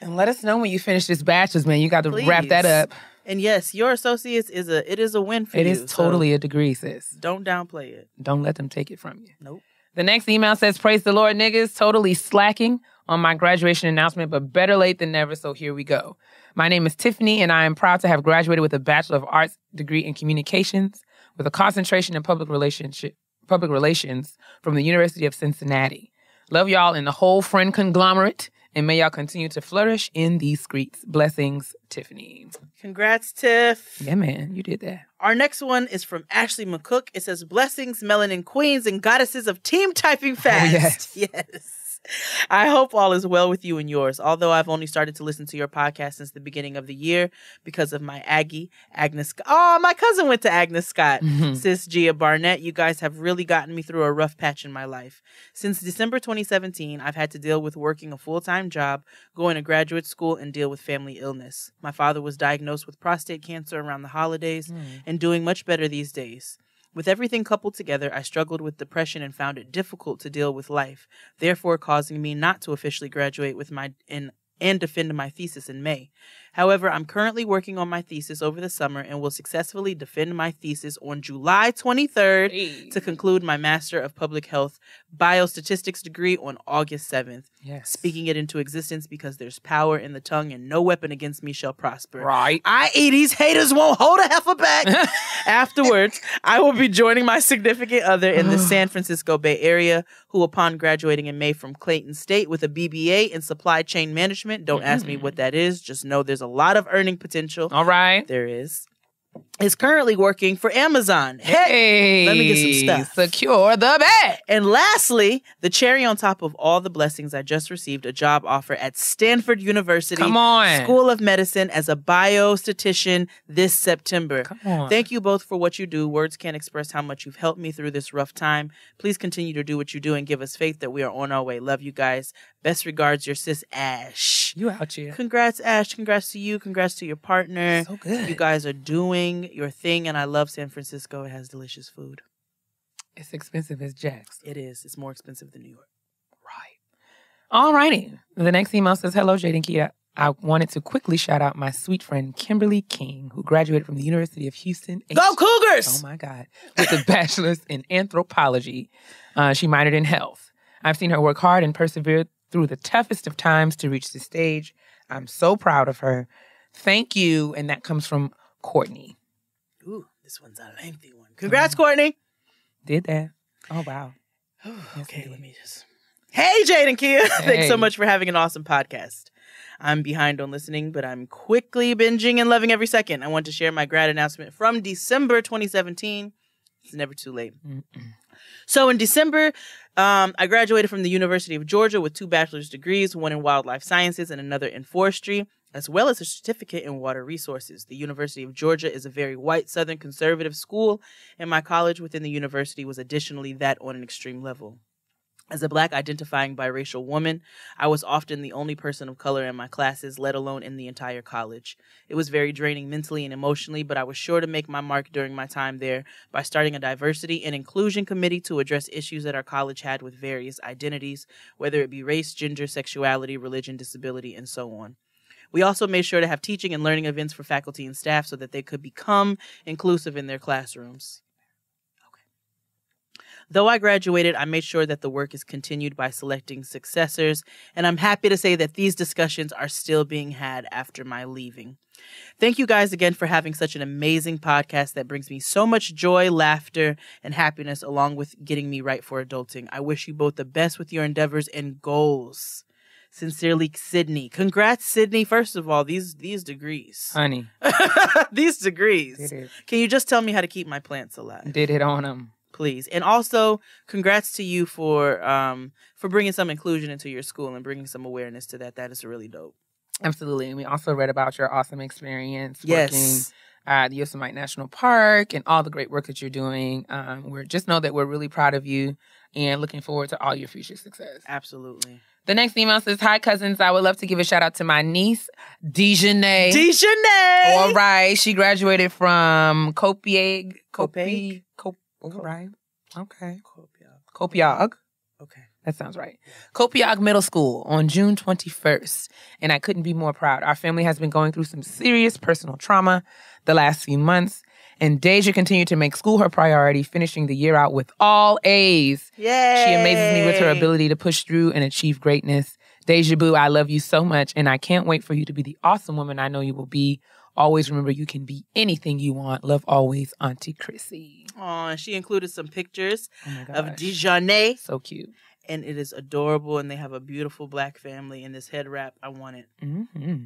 And let us know when you finish this bachelor's, man. You got to wrap that up. And yes, your associates is a win for you. It is totally a degree, sis. Don't downplay it. Don't let them take it from you. Nope. The next email says, "Praise the Lord, niggas. Totally slacking on my graduation announcement, but better late than never, so here we go. My name is Tiffany, and I am proud to have graduated with a Bachelor of Arts degree in Communications with a concentration in public relations from the University of Cincinnati. Love y'all and the whole friend conglomerate, and may y'all continue to flourish in these streets. Blessings, Tiffany." Congrats, Tiff. Yeah, man, you did that. Our next one is from Ashley McCook. It says, "Blessings, melanin queens and goddesses of Team Typing Fast." Oh, yes. Yes. I hope all is well with you and yours. Although I've only started to listen to your podcast since the beginning of the year because of my Aggie, Agnes Scott. Oh, my cousin went to Agnes Scott. Sis Gia Barnett, you guys have really gotten me through a rough patch in my life. Since December 2017, I've had to deal with working a full-time job, going to graduate school, and deal with family illness. My father was diagnosed with prostate cancer around the holidays and doing much better these days. With everything coupled together, I struggled with depression and found it difficult to deal with life, therefore causing me not to officially graduate with and defend my thesis in May. However, I'm currently working on my thesis over the summer and will successfully defend my thesis on July 23rd to conclude my Master of Public Health Biostatistics degree on August 7th. Yes. Speaking it into existence because there's power in the tongue and no weapon against me shall prosper. Right. I.e. these haters won't hold a heifer back. Afterwards, I will be joining my significant other in the San Francisco Bay Area, who upon graduating in May from Clayton State with a BBA in supply chain management, don't ask me what that is, just know there's a lot of earning potential. All right. There is. is currently working for Amazon. Hey, let me get some stuff. Secure the bag. And lastly, the cherry on top of all the blessings, I just received a job offer at Stanford University Come on. School of Medicine as a biostatistician this September. Come on. Thank you both for what you do. Words can't express how much you've helped me through this rough time. Please continue to do what you do and give us faith that we are on our way. Love you guys. Best regards, your sis Ash. You out here. Congrats, Ash. Congrats to you. Congrats to your partner. So good. You guys are doing your thing, and I love San Francisco. It has delicious food. It's expensive as Jack's. It is. It's more expensive than New York. Right. All righty. The next email says, hello, Jade and Keia. I wanted to quickly shout out my sweet friend, Kimberly King, who graduated from the University of Houston. Go Cougars! Oh, my God. With a bachelor's in anthropology. She minored in health. I've seen her work hard and persevere through the toughest of times to reach this stage. I'm so proud of her. Thank you. And that comes from Courtney. Ooh, this one's a lengthy one. Congrats, Courtney. Did that. Oh, wow. Okay, let me just... Hey, Jade and Keia. Hey. Thanks so much for having an awesome podcast. I'm behind on listening, but I'm quickly binging and loving every second. I want to share my grad announcement from December 2017. It's never too late. So in December, I graduated from the University of Georgia with 2 bachelor's degrees, one in wildlife sciences and another in forestry, as well as a certificate in water resources. The University of Georgia is a very white Southern conservative school, and my college within the university was additionally that on an extreme level. As a Black identifying biracial woman, I was often the only person of color in my classes, let alone in the entire college. It was very draining mentally and emotionally, but I was sure to make my mark during my time there by starting a diversity and inclusion committee to address issues that our college had with various identities, whether it be race, gender, sexuality, religion, disability, and so on. We also made sure to have teaching and learning events for faculty and staff so that they could become inclusive in their classrooms. Though I graduated, I made sure that the work is continued by selecting successors, and I'm happy to say that these discussions are still being had after my leaving. Thank you guys again for having such an amazing podcast that brings me so much joy, laughter, and happiness, along with getting me right for adulting. I wish you both the best with your endeavors and goals. Sincerely, Sydney. Congrats, Sydney. First of all, these degrees. Honey. These degrees. Did it. Can you just tell me how to keep my plants alive? Did it on them. Please. And also, congrats to you for bringing some inclusion into your school and bringing some awareness to that. That is really dope. Absolutely. And we also read about your awesome experience Yes. working at the Yosemite National Park and all the great work that you're doing. Just know that we're really proud of you and looking forward to all your future success. Absolutely. The next email says, hi, cousins. I would love to give a shout out to my niece, Dejanay. Dejanay! All right. She graduated from Copiague? Right. Okay. Copiague. Copiague. Okay. That sounds right. Copiague Middle School on June 21st. And I couldn't be more proud. Our family has been going through some serious personal trauma the last few months. And Deja continued to make school her priority, finishing the year out with all A's. Yay! She amazes me with her ability to push through and achieve greatness. Deja Boo, I love you so much. And I can't wait for you to be the awesome woman I know you will be. Always remember you can be anything you want. Love always, Auntie Chrissy. Aw, and she included some pictures Oh my gosh. of Dejanay. So cute. And it is adorable, and they have a beautiful Black family in this head wrap. I want it. Mm-hmm.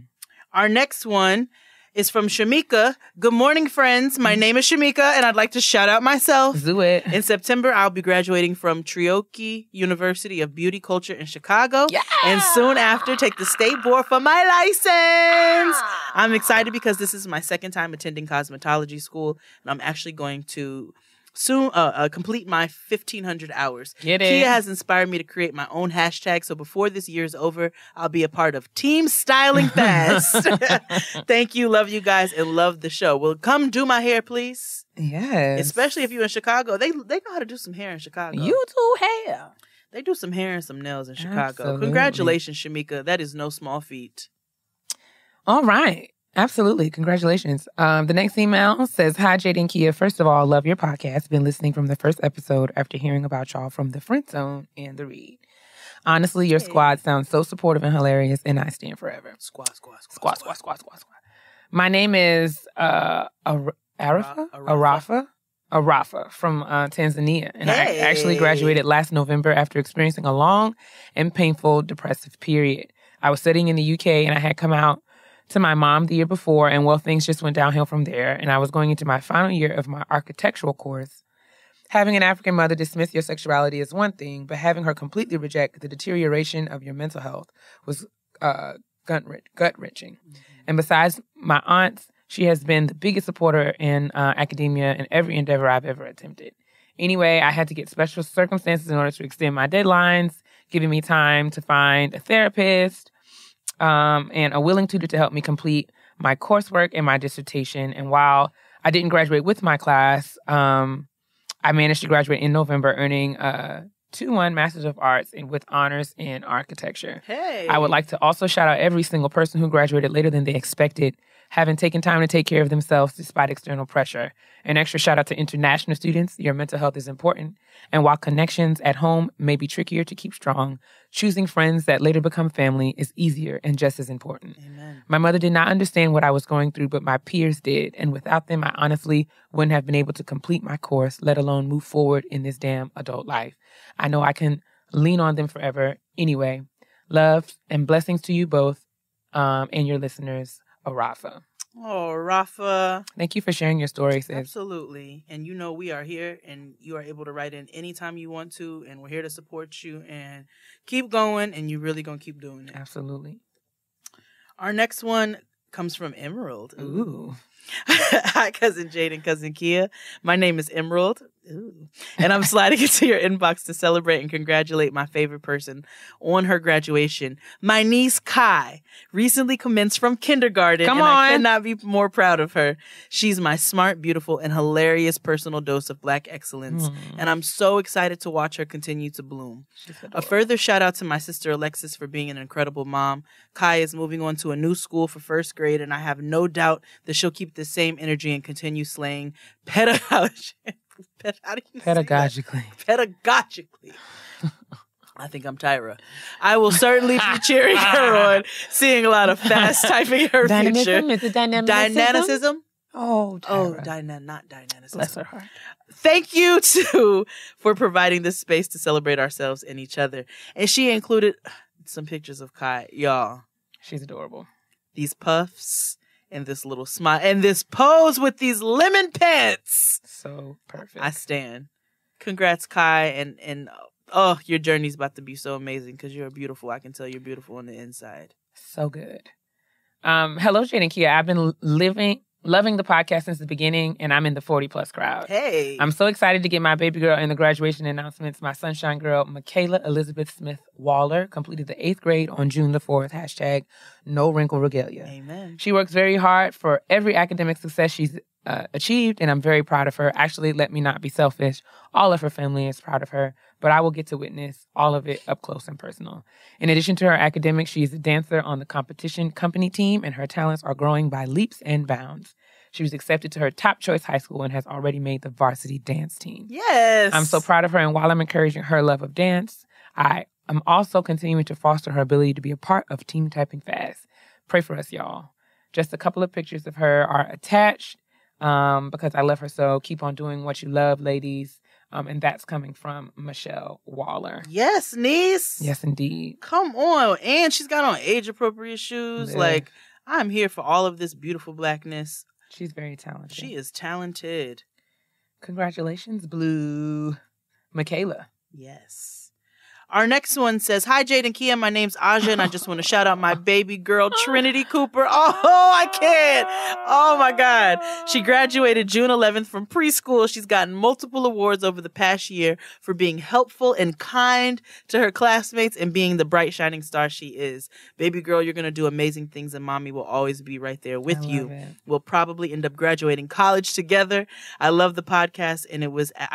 Our next one is from Shamika. Good morning, friends. My name is Shamika, and I'd like to shout out myself. Do it. In September, I'll be graduating from Treoki University of Beauty Culture in Chicago. Yeah! And soon after, take the state board for my license. I'm excited because this is my second time attending cosmetology school, and I'm actually going to soon complete my 1,500 hours. Get it. Keia has inspired me to create my own hashtag, so before this year is over, I'll be a part of Team Styling Fest. Thank you, love you guys, and love the show. Well, come do my hair, please. Yes. Especially if you're in Chicago. They know how to do some hair in Chicago. You do hair. They do some hair and some nails in Chicago. Absolutely. Congratulations, Shamika. That is no small feat. All right. Absolutely. Congratulations. The next email says, hi, Jade and Keia. First of all, love your podcast. Been listening from the first episode after hearing about y'all from the Friend Zone and the Read. Honestly, your squad sounds so supportive and hilarious, and I stand forever. Squad. My name is Arafa from Tanzania, and I actually graduated last November after experiencing a long and painful depressive period. I was studying in the UK, and I had come out to my mom the year before, and well, things just went downhill from there, and I was going into my final year of my architectural course. Having an African mother dismiss your sexuality is one thing, but having her completely reject the deterioration of your mental health was gut-wrenching. Mm-hmm. And besides my aunts, she has been the biggest supporter in academia in every endeavor I've ever attempted. Anyway, I had to get special circumstances in order to extend my deadlines, giving me time to find a therapist and a willing tutor to help me complete my coursework and my dissertation. And while I didn't graduate with my class, I managed to graduate in November, earning a 2-1 Master's of Arts and with honors in architecture. Hey. I would like to also shout out every single person who graduated later than they expected, having taken time to take care of themselves despite external pressure. An extra shout out to international students. Your mental health is important. And while connections at home may be trickier to keep strong, choosing friends that later become family is easier and just as important. Amen. My mother did not understand what I was going through, but my peers did. And without them, I honestly wouldn't have been able to complete my course, let alone move forward in this damn adult life. I know I can lean on them forever. Anyway, love and blessings to you both and your listeners, Arafa. Oh, Rafa. Thank you for sharing your story, sis. Absolutely. And you know we are here, and you are able to write in anytime you want to, and we're here to support you, and keep going, and you're really going to keep doing it. Absolutely. Our next one comes from Emerald. Ooh. Hi, Cousin Jade and Cousin Keia. My name is Emerald. Ooh. And I'm sliding into your inbox to celebrate and congratulate my favorite person on her graduation. My niece, Kai, recently commenced from kindergarten. I could not be more proud of her. She's my smart, beautiful, and hilarious personal dose of Black excellence. And I'm so excited to watch her continue to bloom. A further shout out to my sister Alexis for being an incredible mom. Kai is moving on to a new school for first grade, and I have no doubt that she'll keep the same energy and continue slaying pedagogically. Pedagogically. I think I'm Tyra. I will certainly be cheering her on, seeing a lot of fast typing in her future. Is it Dynamicism? Oh, not dynamicism. Bless her heart. Thank you, too, for providing this space to celebrate ourselves and each other. And she included some pictures of Kai. Y'all. She's adorable. These puffs. And this little smile. And this pose with these lemon pants. So perfect. I stand. Congrats, Kai. And oh, your journey's about to be so amazing because you're beautiful. I can tell you're beautiful on the inside. So good. Hello, Jade and Keia. I've been loving the podcast since the beginning, and I'm in the 40-plus crowd. Hey. I'm so excited to get my baby girl in the graduation announcements. My sunshine girl, Michaela Elizabeth Smith Waller, completed the 8th grade on June the 4th. # no wrinkle regalia. Amen. She works very hard for every academic success she's achieved, and I'm very proud of her. Actually, let me not be selfish. All of her family is proud of her, but I will get to witness all of it up close and personal. In addition to her academics, she is a dancer on the competition company team, and her talents are growing by leaps and bounds. She was accepted to her top choice high school and has already made the varsity dance team. Yes. I'm so proud of her, and while I'm encouraging her love of dance, I am also continuing to foster her ability to be a part of Team Typing Fast. Pray for us, y'all. Just a couple of pictures of her are attached because I love her so. Keep on doing what you love, ladies. And that's coming from Michelle Waller. Yes, niece. Yes, indeed. Come on. And she's got on age-appropriate shoes. Yeah. Like, I'm here for all of this beautiful Blackness. She's very talented. She is talented. Congratulations, Blue. Michaela. Yes. Our next one says, hi, Jade and Keia. My name's Aja, and I just want to shout out my baby girl, Trinity Cooper. Oh, I can't. Oh, my God. She graduated June 11th from preschool. She's gotten multiple awards over the past year for being helpful and kind to her classmates and being the bright, shining star she is. Baby girl, you're going to do amazing things, and mommy will always be right there with you. We'll probably end up graduating college together. I love the podcast, and I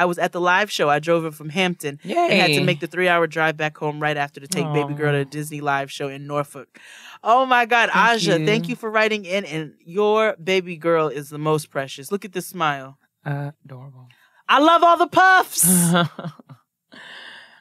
was at the live show. I drove it from Hampton. Yay. And had to make the 3-hour drive back home right after to take baby girl to a Disney live show in Norfolk. Oh my God, Aja, thank you for writing in, and your baby girl is the most precious. Look at this smile. Adorable. I love all the puffs.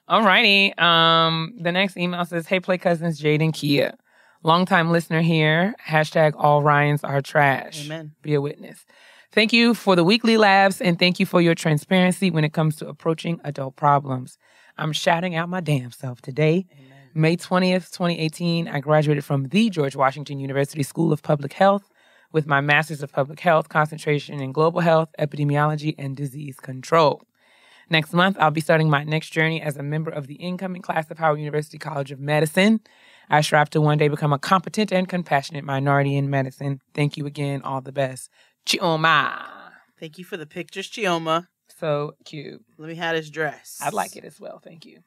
Alrighty. The next email says, hey, Play Cousins, Jade and Keia. Longtime listener here. # all Ryans are trash. Amen. Be a witness. Thank you for the weekly laughs, and thank you for your transparency when it comes to approaching adult problems. I'm shouting out my damn self today. Amen. May 20th, 2018, I graduated from the George Washington University School of Public Health with my Master's of Public Health, concentration in global health, epidemiology, and disease control. Next month, I'll be starting my next journey as a member of the incoming class of Howard University College of Medicine. I strive to one day become a competent and compassionate minority in medicine. Thank you again. All the best. Chioma. Thank you for the pictures, Chioma. So cute. Let me have this dress. I like it as well. Thank you.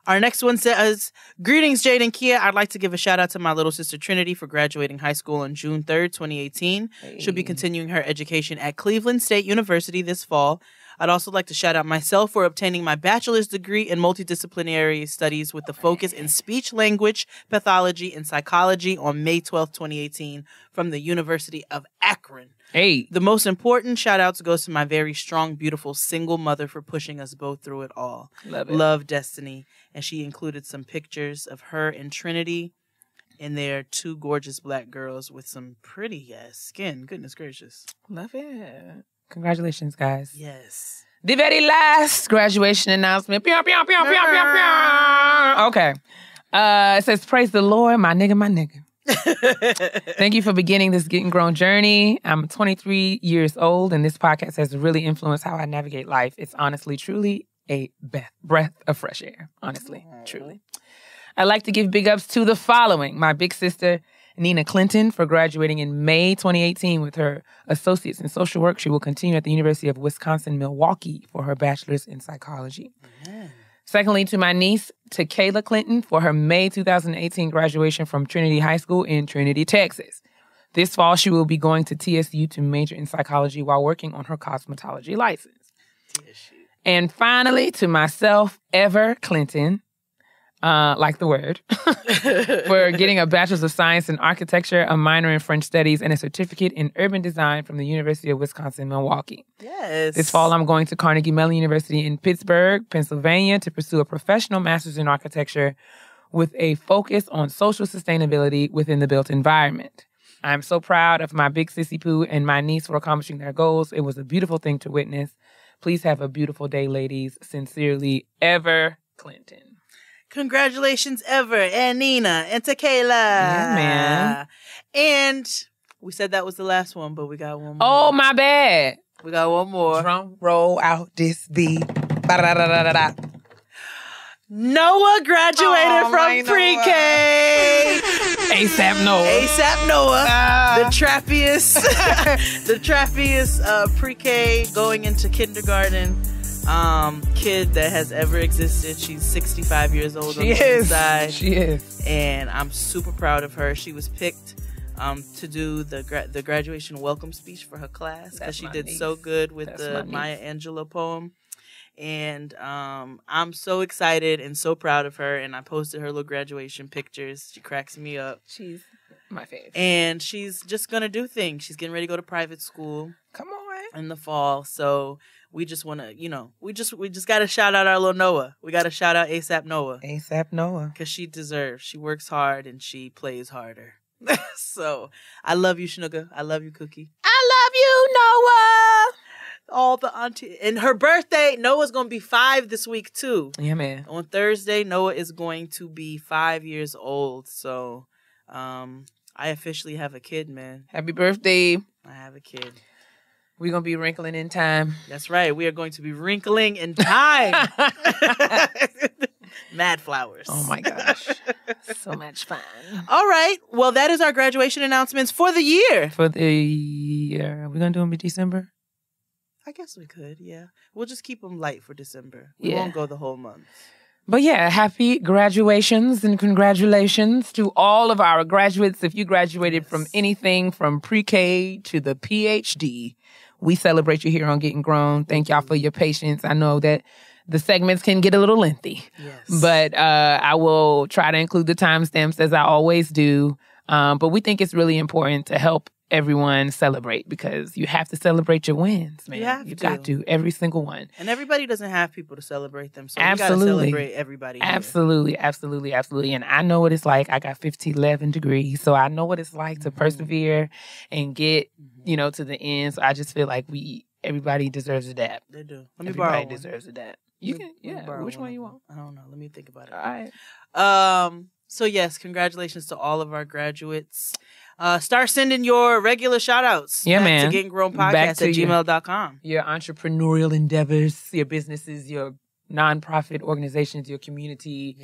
Our next one says, greetings, Jade and Keia. I'd like to give a shout out to my little sister Trinity for graduating high school on June 3rd, 2018. She'll be continuing her education at Cleveland State University this fall. I'd also like to shout out myself for obtaining my bachelor's degree in multidisciplinary studies with the focus in speech, language, pathology, and psychology on May 12th, 2018 from the University of Akron. Hey. The most important shout outs goes to my very strong, beautiful single mother for pushing us both through it all. Love it. Love Destiny. And she included some pictures of her and Trinity and their two gorgeous black girls with some pretty skin. Goodness gracious. Love it. Congratulations, guys. Yes. The very last graduation announcement. Pew, pew, pew, pew, pew, pew. Okay. It says, praise the Lord, my nigga. Thank you for beginning this Getting Grown journey. I'm 23 years old, and this podcast has really influenced how I navigate life. It's honestly, truly a breath of fresh air. Honestly, truly. I'd like to give big ups to the following. My big sister, Nina Clinton, for graduating in May 2018 with her associates in social work. She will continue at the University of Wisconsin-Milwaukee for her bachelor's in psychology. Amen. Secondly, to my niece, Kayla Clinton, for her May 2018 graduation from Trinity High School in Trinity, Texas. This fall, she will be going to TSU to major in psychology while working on her cosmetology license. TSU. And finally, to myself, Ever Clinton, like the word, for getting a Bachelor's of Science in Architecture, a minor in French Studies, and a certificate in Urban Design from the University of Wisconsin-Milwaukee. Yes. This fall, I'm going to Carnegie Mellon University in Pittsburgh, Pennsylvania, to pursue a professional master's in architecture with a focus on social sustainability within the built environment. I'm so proud of my big sissy poo and my niece for accomplishing their goals. It was a beautiful thing to witness. Please have a beautiful day, ladies. Sincerely, Ever Clinton. Congratulations, Ever, and Nina, and Tequila. Yeah, man. And we said that was the last one, but we got one more. Oh, my bad. We got one more. Drum roll out this beat. Ba-da-da-da-da-da. Noah graduated from pre-K. ASAP Noah. ASAP Noah. The trappiest pre-K going into kindergarten kid that has ever existed. She's 65 years old on the inside. She is. And I'm super proud of her. She was picked to do the graduation welcome speech for her class because she did so good with the Maya Angelou poem. And I'm so excited and so proud of her. And I posted her little graduation pictures. She cracks me up. She's my favorite. And she's just going to do things. She's getting ready to go to private school. Come on. In the fall. So we just want to, we just got to shout out our little Noah. We got to shout out ASAP Noah. ASAP Noah. Because she deserves. She works hard and she plays harder. So I love you, Shnooga. I love you, Cookie. I love you, Noah. All the auntie. And her birthday, Noah's going to be 5 this week, too. Yeah, man. On Thursday, Noah is going to be 5 years old. So I officially have a kid, man. Happy birthday. I have a kid. We're going to be wrinkling in time. That's right. We are going to be wrinkling in time. Mad flowers. Oh, my gosh. So much fun. All right. Well, that is our graduation announcements for the year. For the year. Are we going to do them in December? I guess we could, yeah. We'll just keep them light for December. We won't go the whole month. But yeah, happy graduations and congratulations to all of our graduates. If you graduated from anything from pre-K to the PhD, we celebrate you here on Getting Grown. Thank y'all for your patience. I know that the segments can get a little lengthy, but I will try to include the timestamps as I always do. But we think it's really important to help everyone celebrate because you have to celebrate your wins, man. You've got to, every single one. And everybody doesn't have people to celebrate them, so absolutely. you got to celebrate everybody here. Absolutely. And I know what it's like. I got 11 degrees, so I know what it's like to persevere and get, to the end. So I just feel like everybody deserves a dab. They do. Everybody deserves a dab. You can, yeah. Which one you want? I don't know. Let me think about it. All right. So yes, congratulations to all of our graduates. Start sending your regular shout outs. Yeah, man. To Getting Grown Podcast at gmail.com. Your entrepreneurial endeavors, your businesses, your nonprofit organizations, your community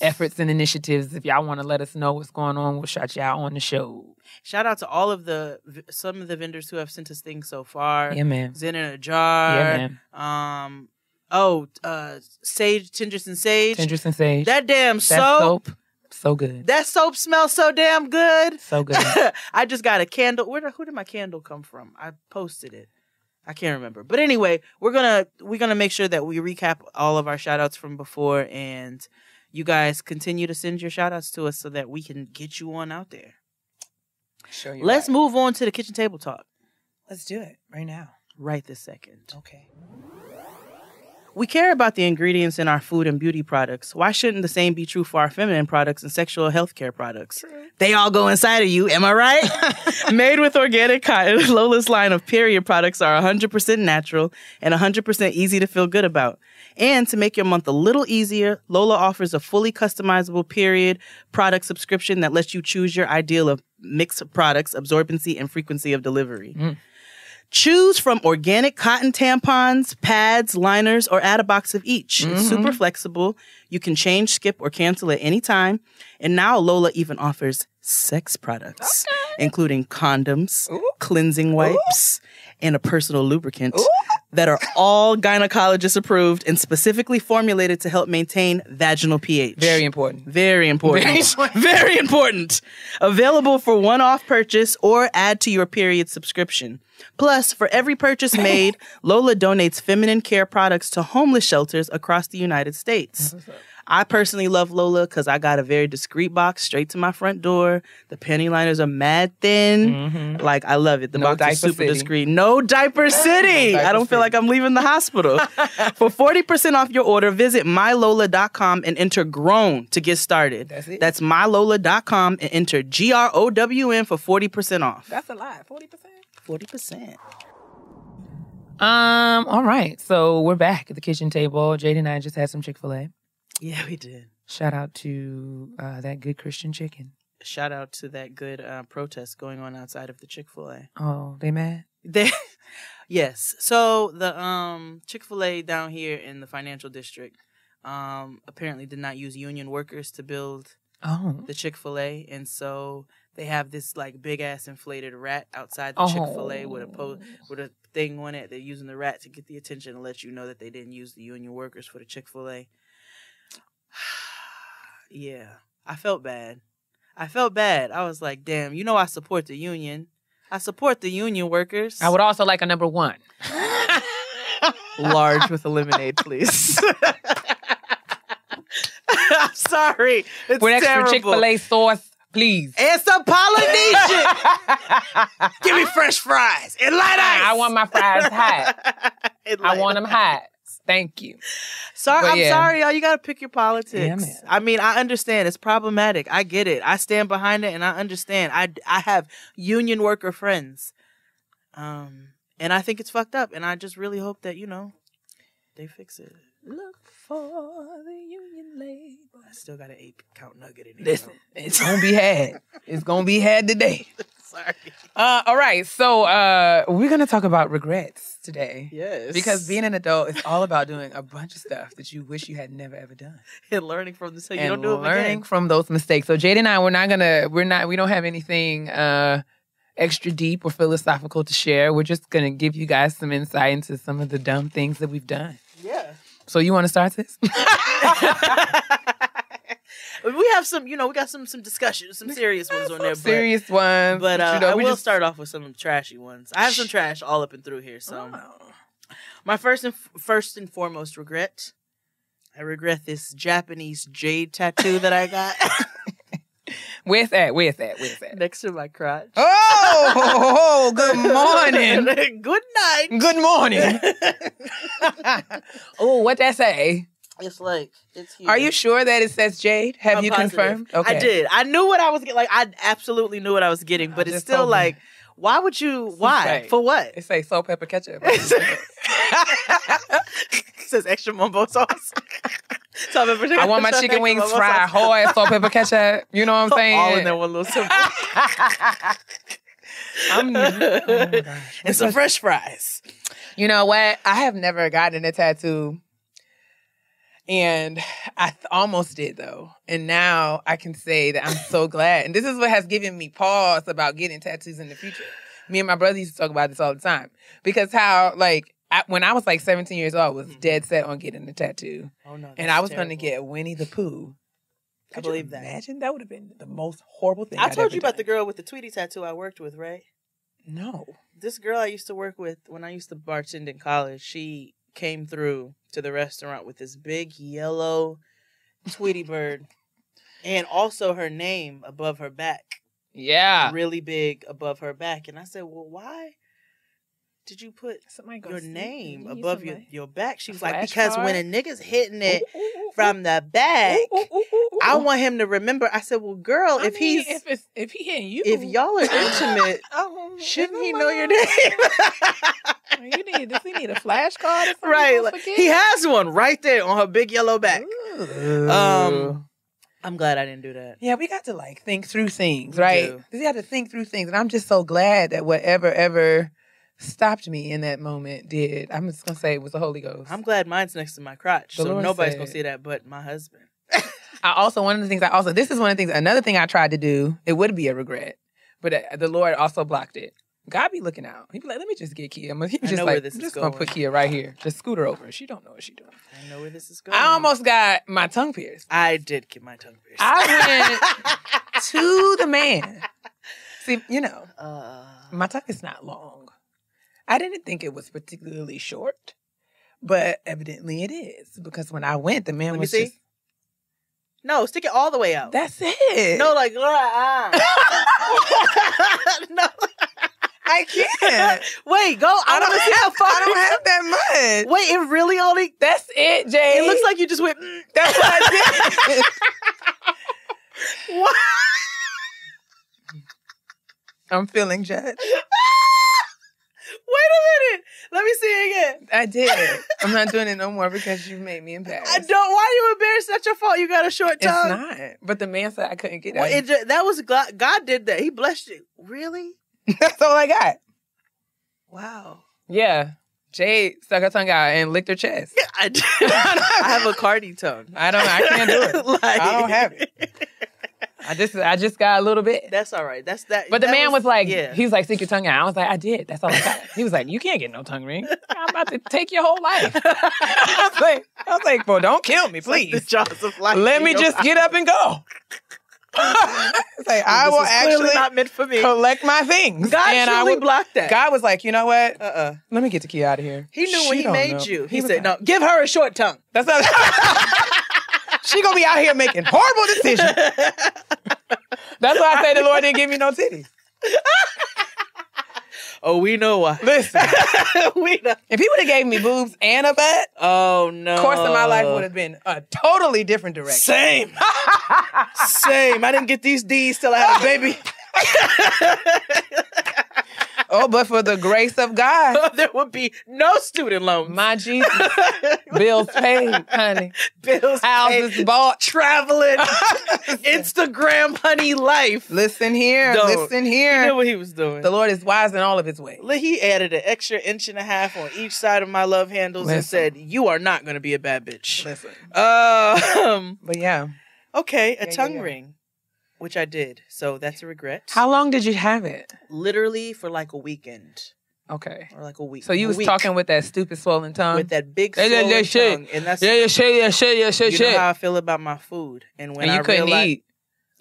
efforts and initiatives. If y'all want to let us know what's going on, we'll shout you out on the show. Shout out to all of some of the vendors who have sent us things so far. Yeah, man. Zen in a Jar. Yeah, man. Sage, Tendress and Sage. Tendress and Sage. That damn soap. So good. That soap smells so damn good. So good. I just got a candle. Who did my candle come from? I posted it. I can't remember. But anyway, we're gonna make sure that we recap all of our shout outs from before, and you guys continue to send your shout outs to us so that we can get you on out there. Sure. Let's move on to the kitchen table talk. Let's do it right now. Right this second. Okay. We care about the ingredients in our food and beauty products. Why shouldn't the same be true for our feminine products and sexual health care products? True. They all go inside of you, am I right? Made with organic cotton, Lola's line of period products are 100% natural and 100% easy to feel good about. And to make your month a little easier, Lola offers a fully customizable period product subscription that lets you choose your ideal of mix of products, absorbency, and frequency of delivery. Choose from organic cotton tampons, pads, liners, or add a box of each. It's super flexible. You can change, skip, or cancel at any time. And now Lola even offers sex products, including condoms, cleansing wipes, and a personal lubricant that are all gynecologist approved and specifically formulated to help maintain vaginal pH. Very important. Very important. Very important. Available for one-off purchase or add to your period subscription. Plus, for every purchase made, Lola donates feminine care products to homeless shelters across the United States. I personally love Lola because I got a very discreet box straight to my front door. The penny liners are mad thin. Like, I love it. The box is super discreet. No diaper city. I don't feel like I'm leaving the hospital. For 40% off your order, visit mylola.com and enter GROWN to get started. That's it. That's mylola.com and enter GROWN for 40% off. That's a lot. 40%. 40%. All right. So we're back at the kitchen table. Jade and I just had some Chick-fil-A. Yeah, we did. Shout out to that good Christian chicken. Shout out to that good protest going on outside of the Chick-fil-A. Oh, they mad? Yes. So the Chick-fil-A down here in the financial district apparently did not use union workers to build the Chick-fil-A, and so they have this like big ass inflated rat outside the Chick-fil-A with a thing on it. They're using the rat to get the attention and let you know that they didn't use the union workers for the Chick-fil-A. Yeah, I felt bad. I was like, damn, you know I support the union. I support the union workers. I would also like a number one. Large with a lemonade, please. I'm sorry. It's with terrible. extra Chick-fil-A sauce, please. And some Polynesian. Give me fresh fries and light ice. I want my fries hot. I want them hot. Thank you. I'm sorry, y'all. You got to pick your politics. Yeah, man. I mean, I understand. It's problematic. I get it. I stand behind it, and I understand. I have union worker friends. And I think it's fucked up. And I just really hope that, they fix it. Look for the union labor. I still got an 8-count nugget in here. Listen, it's going to be had. It's going to be had today. Sorry. All right. So we're going to talk about regrets today. Yes. Because being an adult is all about doing a bunch of stuff that you wish you had never, ever done. And learning from this so you and don't do it again. learning from those mistakes. So Jade and I, we don't have anything extra deep or philosophical to share. We're just going to give you guys some insight into some of the dumb things that we've done. Yeah. So you want to start this? We have some, we got some discussions, some serious ones on there. Serious ones. But I will start off with some trashy ones. I have some trash all up and through here. So my first and foremost regret, I regret this Japanese jade tattoo that I got. Where's that? Next to my crotch. Oh, good morning. Good night. Good morning. Oh, what that say? It's here. Are you sure that it says Jade? Have I'm you positive. confirmed? Okay. I did. I knew what I was getting. I absolutely knew what I was getting, but it's still Why would you? Why? For what? It say salt, pepper, ketchup. It says extra mumbo sauce. Salt, pepper, ketchup. I want my chicken wings fried whole ass salt, pepper, ketchup. You know what I'm saying? All in that one little symbol. Oh my gosh. And some fresh fries. You know what? I have never gotten a tattoo. And I almost did, though. And now I can say that I'm so glad. And this is what has given me pause about getting tattoos in the future. Me and my brother used to talk about this all the time. Because how, like, when I was like 17 years old, I was dead set on getting a tattoo. Oh, no. And I was going to get Winnie the Pooh. I believe that. Imagine that would have been the most horrible thing I told you about the girl with the Tweety tattoo I worked with, right? No. This girl I used to work with when I used to bartend in college, she came through to the restaurant with this big yellow Tweety bird and also her name above her back. Yeah. Really big above her back. And I said, well, why did you put your name above your back? She was like, because when a nigga's hitting it from the back, I want him to remember. I said, well, girl, if he hitting you, if y'all are intimate, shouldn't he know your name? Does he need a flashcard? Right. Like, he has one right there on her big yellow back. I'm glad I didn't do that. Yeah, we got to like think through things, right? We got to think through things. And I'm just so glad that whatever ever stopped me in that moment did. I'm just going to say it was the Holy Ghost. I'm glad mine's next to my crotch. So nobody's going to see that but my husband. Another thing I tried to do, it would be a regret, but the Lord also blocked it. God be looking out. He'd be like, let me just get Keia. He was just like, I'm just going to put Keia right here. Just scoot her over. She don't know what she's doing. I know where this is going. I almost got my tongue pierced. I did get my tongue pierced. I went to the man. See, my tongue is not long. I didn't think it was particularly short, but evidently it is. Because when I went, the man was just... No, stick it all the way out. That's it. No, like... No. I can't. Wait, go. I want to see how far. I don't have that much. Wait, it really only... That's it, Jade. It looks like you just went... That's what I did. What? I'm feeling judged. Wait a minute. Let me see it again. I did. I'm not doing it no more because you made me embarrassed. Why are you embarrassed? That's your fault. You got a short tongue. It's not. But the man said I couldn't get it. Well, that was God did that. He blessed you. Really? That's all I got. Wow. Yeah. Jade stuck her tongue out and licked her chest. Yeah, I did. I have a Cardi tongue. I can't do it. I don't have it. I just got a little bit. That's all right. That's that. But the man was like, he was like, stick your tongue out. I was like, I did. That's all I got. He was like, you can't get no tongue ring. I'm about to take your whole life. I was like, well, don't kill me, please. Like the jaws of life. Let me just get up and go. It's like, I will actually not meant for me. Collect my things. God truly blocked that. God was like, you know what? Let me get the key out of here. He knew when he made you. He said, no, give her a short tongue. That's not. She gonna be out here making horrible decisions. That's why I say the Lord didn't give me no titties. Oh, we know why. Listen, we know. If he would have gave me boobs and a butt, oh no, the course of my life would have been a totally different direction. Same. I didn't get these D's till I had a baby. Oh, but for the grace of God, there would be no student loans. My Jesus. Bills paid, honey. Bills Houses paid. bought. Traveling. Instagram honey life. Listen here. Listen here. He knew what he was doing. The Lord is wise in all of his ways. He added an extra 1.5 inches on each side of my love handles and said, you are not going to be a bad bitch. Listen. But yeah. Okay, a tongue ring. Which I did. So that's a regret. How long did you have it? Literally for like a weekend. Okay. Or like a week. So you was talking with that stupid swollen tongue? With that big swollen tongue. And that's... You know how I feel about my food. And when you couldn't eat.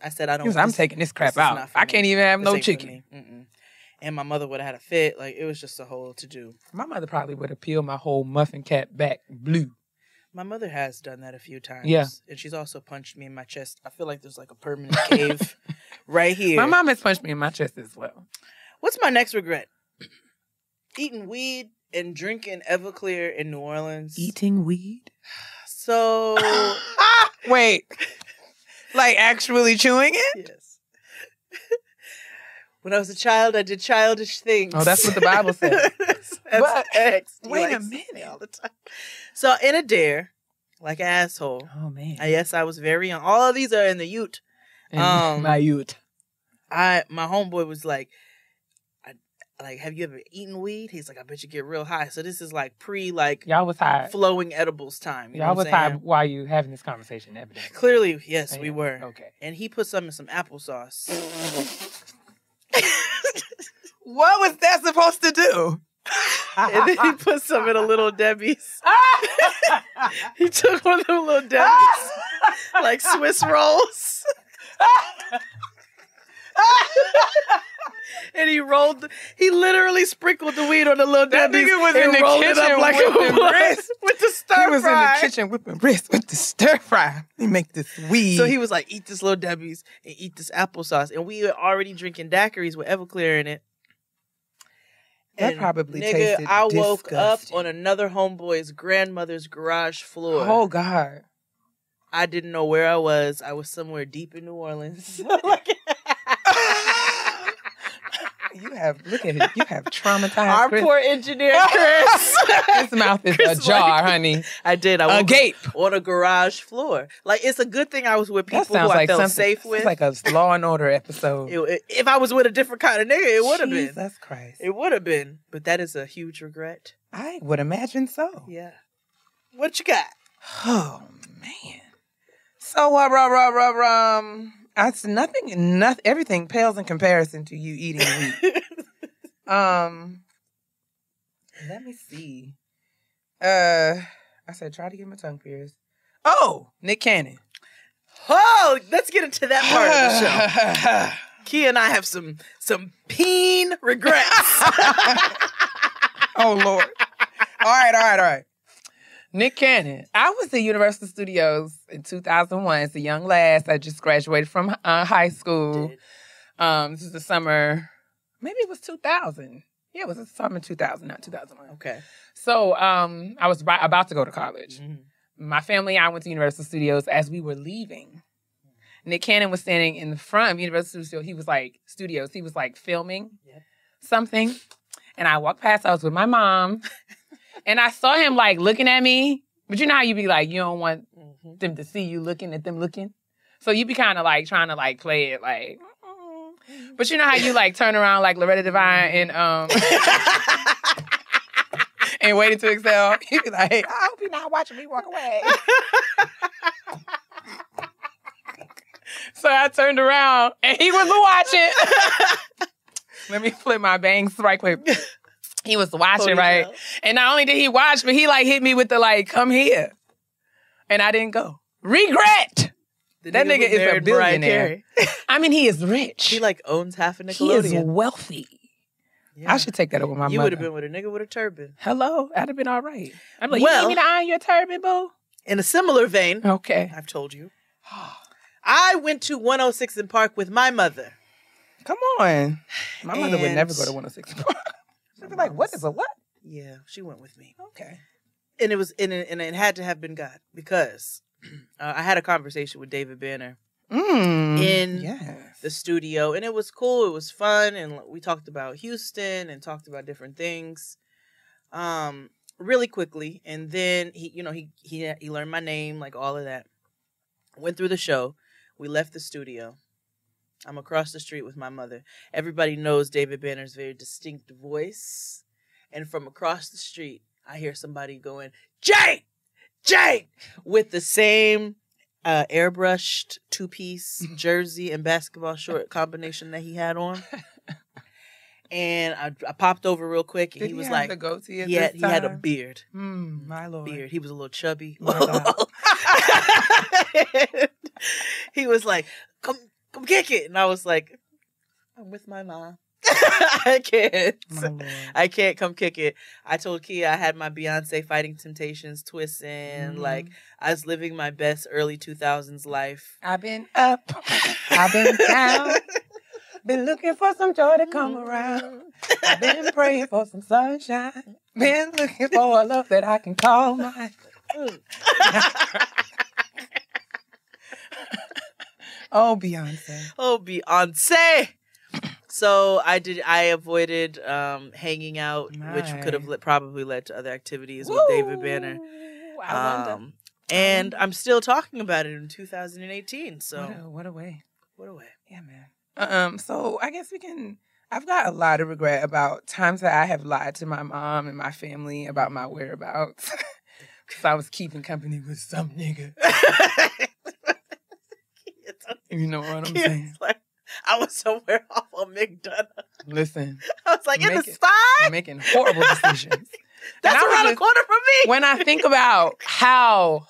I said, I don't... I'm taking this crap out. I can't even have no chicken. And my mother would have had a fit. Like, it was just a whole to-do. My mother probably would have peeled my whole muffin cap back blue. My mother has done that a few times. Yeah. And she's also punched me in my chest. I feel like there's like a permanent cave right here. My mom has punched me in my chest as well. What's my next regret? Eating weed and drinking Everclear in New Orleans. Eating weed? So... Wait. Like actually chewing it? Yes. When I was a child, I did childish things. Oh, that's what the Bible says. That's X. Wait a minute. All the time. So in a dare, like an asshole. Oh, man. Yes, I was very young. All of these are in the Ute. My youth. My homeboy was like, have you ever eaten weed? He's like, I bet you get real high. So this is like y'all was high. flowing edibles time. You know Y'all what was I'm high saying? while you having this conversation, evidently. Clearly, yes, Yeah, we were. Okay. And he put some in some applesauce. What was that supposed to do? And then he put some in a Little Debbie's. He took one of them Little Debbie's, like Swiss rolls. And he literally sprinkled the weed on the Little That Debbie's nigga was and in the rolled it kitchen up like a whipping blunt wrist. with the stir He was fry. in the kitchen whipping wrist with the stir fry. He make this weed. So he was like, eat this Little Debbie's and eat this applesauce. And we were already drinking daiquiris with Everclear in it. That And, probably nigga, tasted I woke disgusting. up on another homeboy's grandmother's garage floor. Oh, God. I didn't know where I was. I was somewhere deep in New Orleans. You have traumatized Our Chris. poor engineer, Chris. His mouth is Chris ajar, like- honey. I did. I woke Agape. up on a garage floor. Like, it's a good thing I was with people That sounds who I like felt something. safe with. It's like a Law and Order episode. If I was with a different kind of nigga, it would have been. Jesus Christ. It would have been. But that is a huge regret. I would imagine so. Yeah. What you got? Oh, man. So, everything pales in comparison to you eating meat. Let me see. I said try to get my tongue pierced. Oh, Nick Cannon. Oh, let's get into that part of the show. Keia and I have some peen regrets. Oh, Lord. All right. Nick Cannon. I was at Universal Studios in 2001 as a young lass. I just graduated from high school. This is the summer, maybe it was 2000. Yeah, it was the summer 2000, not 2001. Okay. So I was about to go to college. Mm-hmm. My family and I went to Universal Studios. As we were leaving, Nick Cannon was standing in the front of Universal Studios. He was like filming something. And I walked past, I was with my mom. And I saw him like looking at me. But you know how you be like, you don't want them to see you looking at them looking? So you be kind of like trying to like play it like, but you know how you like turn around like Loretta Devine and and Waiting to Exhale? You be like, hey, I hope you're not watching me walk away. So I turned around and he was watching. Let me flip my bangs right quick. He was watching, right? And not only did he watch, but he like hit me with the like, come here. And I didn't go. Regret! That nigga is a billionaire. I mean, he is rich. He like owns half of He is Nickelodeon. wealthy. Yeah. I should take that over my You mother. would have been with a nigga with a turban. Hello? I'd have been all right. I'm like, Well- you need me to iron your turban, boo? In a similar vein, Okay. I've told you, I went to 106 in Park with my mother. Come on. My mother would And- never go to 106 Park. She'd be like, what is a what? Yeah, she went with me. Okay. And it had to have been God because I had a conversation with David Banner in yes. the studio, and it was cool. It was fun, and we talked about Houston and talked about different things, really quickly. And then he learned my name, like all of that. Went through the show. We left the studio. I'm across the street with my mother. Everybody knows David Banner's very distinct voice, and from across the street, I hear somebody going, "Jade, Jade," with the same airbrushed two-piece jersey and basketball short combination that he had on. And I popped over real quick, and Did he was have like, the goatee at he this had a time? beard. My Lord. Beard. He was a little chubby. My God. He was like, come kick it. And I was like, I'm with my mom. I can't. My Lord. I can't come kick it. I told Keia I had my Beyonce Fighting Temptations twist in. Like, I was living my best early 2000s life. I've been up. I've been down. Been looking for some joy to come around. I've been praying for some sunshine. Been looking for a love that I can call mine. Oh, Beyonce. Oh, Beyonce. So I avoided hanging out, which could have Nice. probably led to other activities with David Banner. I wonder. And I'm still talking about it in 2018. So What a way. what a way. Yeah, man. So I guess I've got a lot of regret about times that I have lied to my mom and my family about my whereabouts. Because I was keeping company with some nigga. You know what I'm saying? Like, I was somewhere off on McDonough. Listen. I was like, in the spy? I'm making horrible decisions. That's around the corner from me. When I think about how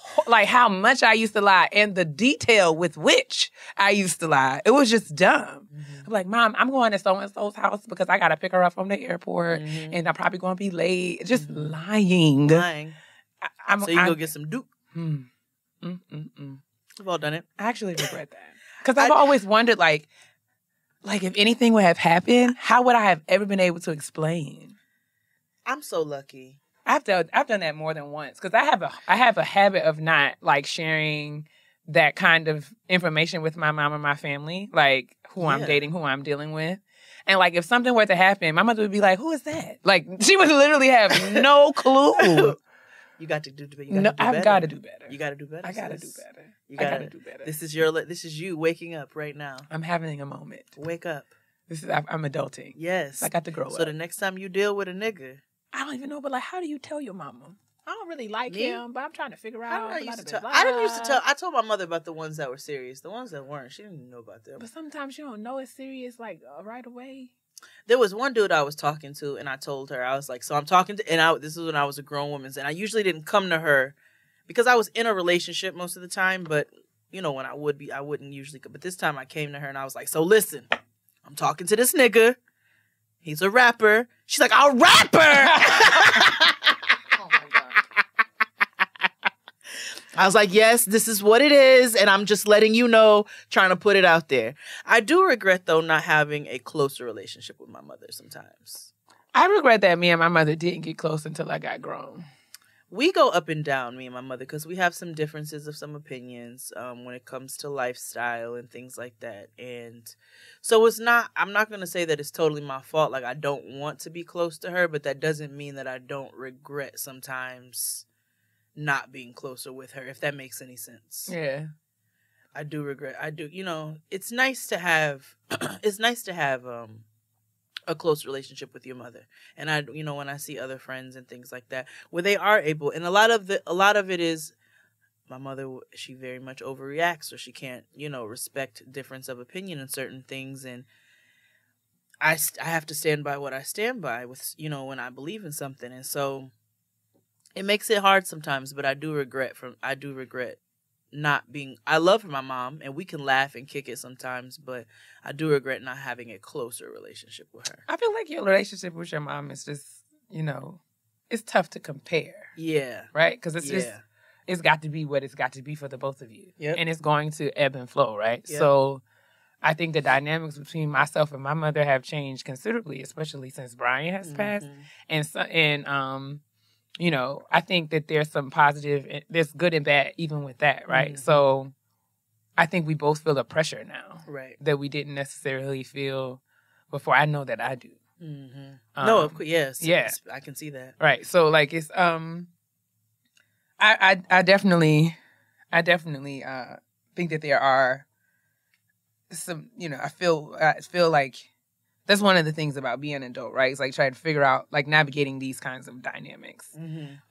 much I used to lie and the detail with which I used to lie, it was just dumb. I'm like, Mom, I'm going to so-and-so's house because I got to pick her up from the airport and I'm probably going to be late. Just lying. So you go get some Duke. We've all done it. I actually regret that. Because I've always wondered, like if anything would have happened, how would I have ever been able to explain? I'm so lucky. I've done that more than once because I have a habit of not like sharing that kind of information with my mom or my family, like who I'm dating, who I'm dealing with. And like if something were to happen, my mother would be like, "Who is that?" Like she would literally have no clue. You got to do better. I've got to do better. You got to do better. I got to do better. You I got to do better. This is you waking up right now. I'm having a moment. Wake up. I'm adulting. Yes. I got to grow up. So the next time you deal with a nigga, I don't even know, but like, how do you tell your mama? I don't really like him, but I'm trying to figure out. I didn't used to tell. I told my mother about the ones that were serious. The ones that weren't, she didn't even know about them. But sometimes you don't know it's serious, like right away. There was one dude I was talking to, and I told her, I was like, so I'm talking to, this is when I was a grown woman, and I usually didn't come to her because I was in a relationship most of the time, but you know, when I wouldn't usually, but this time I came to her and I was like, so listen, I'm talking to this nigga. He's a rapper. She's like, a rapper! Oh my God. I was like, yes, this is what it is, and I'm just letting you know, trying to put it out there. I do regret, though, not having a closer relationship with my mother sometimes. I regret that me and my mother didn't get close until I got grown. We go up and down, me and my mother, because we have some differences of some opinions when it comes to lifestyle and things like that. And so I'm not going to say that it's totally my fault. Like, I don't want to be close to her, but that doesn't mean that I don't regret sometimes not being closer with her, if that makes any sense. Yeah. I do regret. I do. You know, it's nice to have, a close relationship with your mother. And I, you know, when I see other friends and things like that, where they are able, and a lot of it is my mother, she very much overreacts, or she can't, you know, respect difference of opinion in certain things. And I have to stand by what I stand by with, you know, when I believe in something. And so it makes it hard sometimes, but I do regret not being, I love my mom and we can laugh and kick it sometimes, but I do regret not having a closer relationship with her. I feel like your relationship with your mom is just, you know, it's tough to compare. Yeah. Right? Because it's got to be what it's got to be for the both of you. Yep. And it's going to ebb and flow, right? Yep. So I think the dynamics between myself and my mother have changed considerably, especially since Brian has passed. And you know, I think that there's some positive, there's good and bad even with that, right? Mm-hmm. So I think we both feel the pressure now, right? That we didn't necessarily feel before. I know that I do. Mm-hmm. No, of course, yes, yeah, I can see that. Right. So like it's I definitely think that there are some, you know, I feel like that's one of the things about being an adult, right? It's like trying to figure out, like, navigating these kinds of dynamics,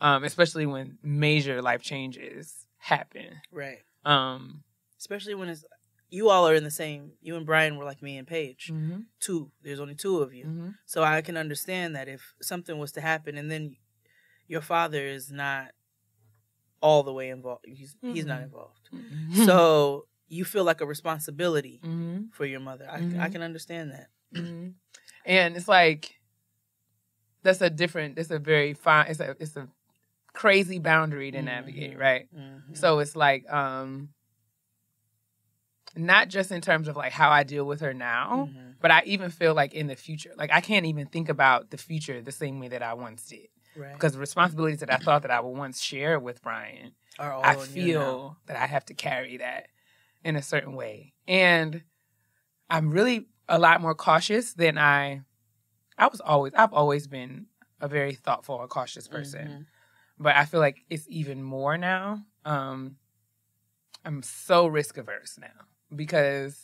especially when major life changes happen. Right. Especially when you all are in the same, you and Brian were like me and Paige. Mm-hmm. There's only two of you. Mm-hmm. So I can understand that if something was to happen and then your father is not all the way involved, he's not involved. Mm-hmm. So you feel like a responsibility for your mother. I can understand that. Mm-hmm. And it's like it's a crazy boundary to navigate, right? Mm-hmm. So it's like not just in terms of like how I deal with her now, but I even feel like in the future, like I can't even think about the future the same way that I once did, right? Because the responsibilities that I thought that I would once share with Brian, I feel that I have to carry that in a certain way, and I'm really a lot more cautious than I've always been a very thoughtful and cautious person. But I feel like it's even more now. I'm so risk averse now because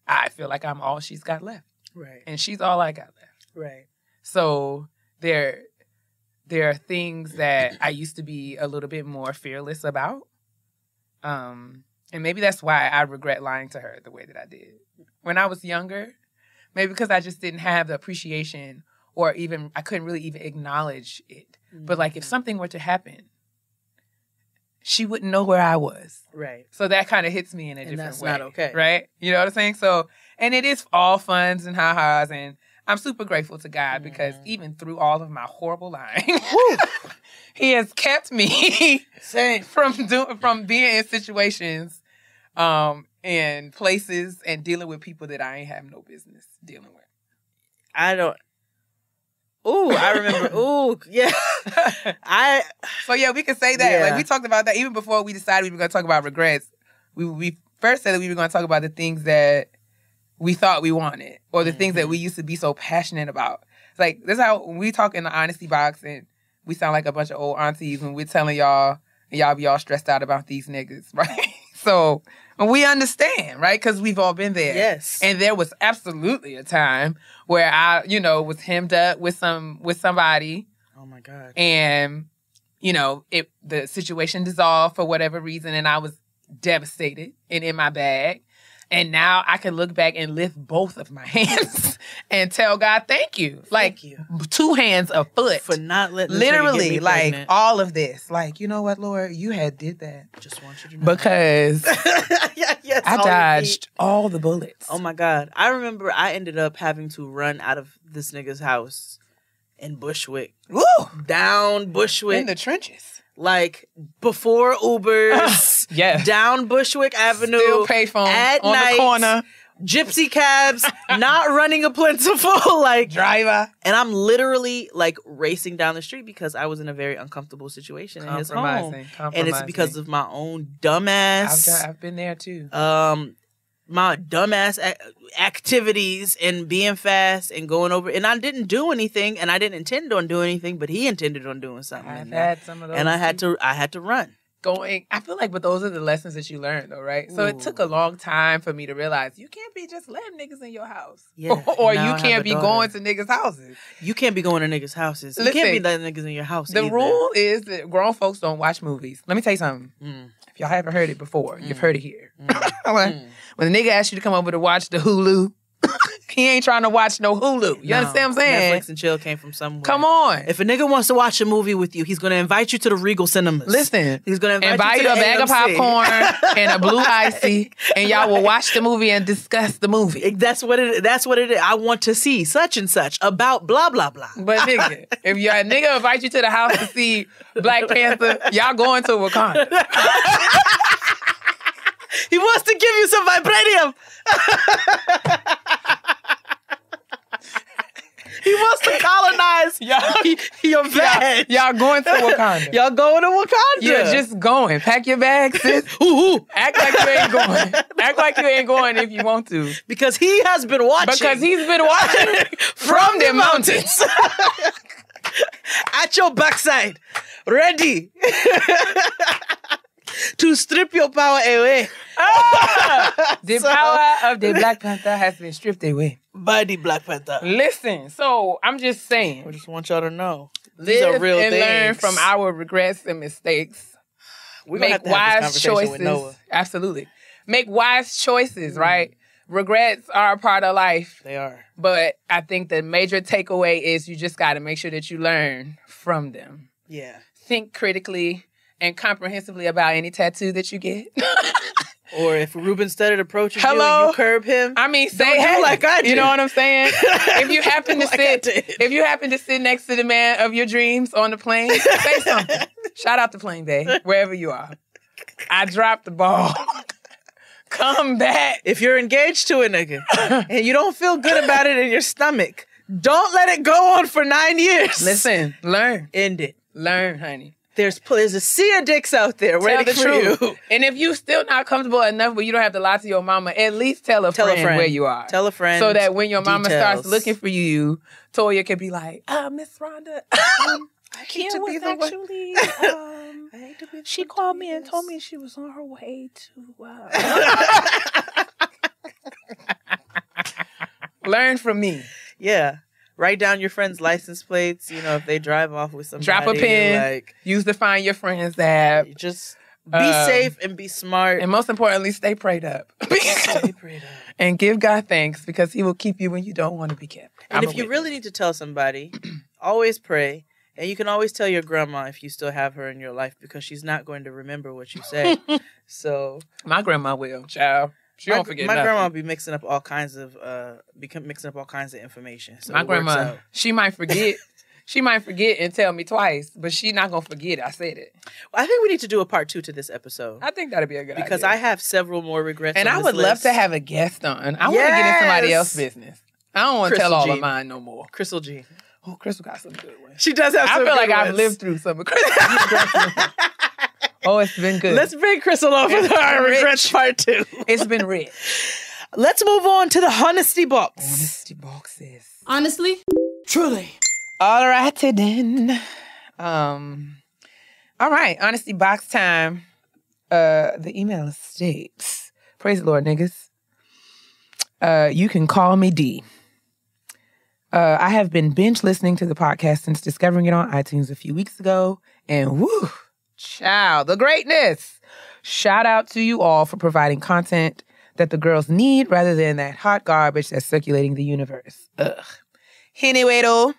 I feel like I'm all she's got left. Right. And she's all I got left. Right. So there are things that I used to be a little bit more fearless about. And maybe that's why I regret lying to her the way that I did. When I was younger, maybe because I just didn't have the appreciation or even, I couldn't really even acknowledge it. But like if something were to happen, she wouldn't know where I was. Right. So that kind of hits me in a different that's way. not okay. Right? You know what I'm saying? So, and it is all funs and ha-has, and I'm super grateful to God because even through all of my horrible lying, He has kept me from being in situations and places and dealing with people that I ain't have no business dealing with. I remember. Yeah. So yeah, we can say that. Yeah. Like we talked about that even before we decided we were going to talk about regrets. We first said that we were going to talk about the things that we thought we wanted or the things that we used to be so passionate about. It's like, this is how when we talk in the honesty box and we sound like a bunch of old aunties when we're telling y'all and y'all be all stressed out about these niggas, right? So we understand, right? Because we've all been there. Yes. And there was absolutely a time where I, was hemmed up with somebody. Oh my God. And, the situation dissolved for whatever reason and I was devastated and in my bag. And now I can look back and lift both of my hands and tell God, thank you. Like, 2 hands, a foot. For not letting literally, me like, pregnant. all of this. Like, you know what, Lord? You had did that. Just want you to know. Because yes, I dodged all the bullets. Oh, my God. I remember I ended up having to run out of this nigga's house in Bushwick. Woo! Down Bushwick. In the trenches. Like, before Ubers. Yeah. Down Bushwick Avenue. Still payphone at on night, the corner. Gypsy cabs, not running a plentiful, like... Driver. And I'm literally, like, racing down the street because I was in a very uncomfortable situation in his home. And it's because of my own dumbass... I've been there, too. My dumbass activities and being fast and going over... And I didn't do anything, and I didn't intend on doing anything, but he intended on doing something. I've had some of those. And I had to run. I feel like, but those are the lessons that you learn, though, right? So it took a long time for me to realize you can't be just letting niggas in your house. Yeah. or you can't be going to niggas' houses. You can't be going to niggas' houses. Listen, you can't be letting niggas in your house The rule is that grown folks don't watch movies. Let me tell you something. If y'all haven't heard it before, you've heard it here. When the nigga asks you to come over to watch the Hulu, he ain't trying to watch no Hulu. You understand what I'm saying? Netflix and chill came from somewhere. Come on. If a nigga wants to watch a movie with you, he's going to invite you to the Regal Cinemas. Listen. He's going to invite you you to a bag of popcorn and a blue icy, and y'all will watch the movie and discuss the movie. That's what it is. I want to see such and such about blah, blah, blah. But nigga, if your nigga invite you to the house to see Black Panther, y'all going to Wakanda. He wants to give you some vibranium. He wants to colonize your bag. Y'all going to Wakanda. Y'all going to Wakanda. You're just going. Pack your bags, sis. Act like you ain't going. Act like you ain't going if you want to. Because he has been watching. Because he's been watching from the mountains. At your backside. Ready. To strip your power away. The power of the Black Panther has been stripped away. By the Black Panther. Listen, so I'm just saying. I just want y'all to know. These are real and things. Learn from our regrets and mistakes. We make have to have wise this conversation with choices. Noah. Absolutely. Make wise choices, right? Regrets are a part of life. They are. But I think the major takeaway is you just got to make sure that you learn from them. Yeah. Think critically and comprehensively about any tattoo that you get. Or if Ruben Studdard approaches you and you curb him. I mean, say don't hey. do like I did. You know what I'm saying? If you happen to If you happen to sit next to the man of your dreams on the plane, say something. Shout out to Plane Bay, wherever you are. I dropped the ball. Come back. If you're engaged to a nigga and you don't feel good about it in your stomach, don't let it go on for 9 years. Listen, learn. End it. Learn, honey. There's a sea of dicks out there waiting for you. And if you still not comfortable enough where you don't have to lie to your mama, at least tell a friend where you are. Tell a friend. So that when your mama starts looking for you, Toya can be like, Miss Rhonda, Keia was actually, she called me and told me she was on her way to... Learn from me. Yeah. Write down your friends' license plates, if they drive off with somebody. Drop a pin. Use the Find Your Friends app. Just be safe and be smart. And most importantly, stay prayed up. Stay prayed up. And give God thanks because he will keep you when you don't want to be kept. And if you really need to tell somebody, always pray. And you can always tell your grandma if you still have her in your life because she's not going to remember what you say. So my grandma will, child. She don't forget my nothing. grandma be mixing up all kinds of information. So my grandma, she might forget. She might forget and tell me twice, but she not gonna forget I said it. Well, I think we need to do a part 2 to this episode. I think that'd be a good idea. Because I have several more regrets. And I would love to have a guest on. I want to get in somebody else's business. I don't want to tell all of mine no more. Crystal G. Oh, Crystal got some good ones. She does have some good ones. I feel like I've lived through some of Crystal. Oh, it's been good. Let's bring Crystal on for our regrets part 2. It's been rich. Let's move on to the honesty box. Honesty boxes. Honestly? Truly. All righty then. All right, honesty box time. The email states, praise the Lord, niggas. You can call me D. I have been binge listening to the podcast since discovering it on iTunes a few weeks ago, and woo, child, the greatness. Shout out to you all for providing content that the girls need rather than that hot garbage that's circulating the universe. Ugh. Anyway, though,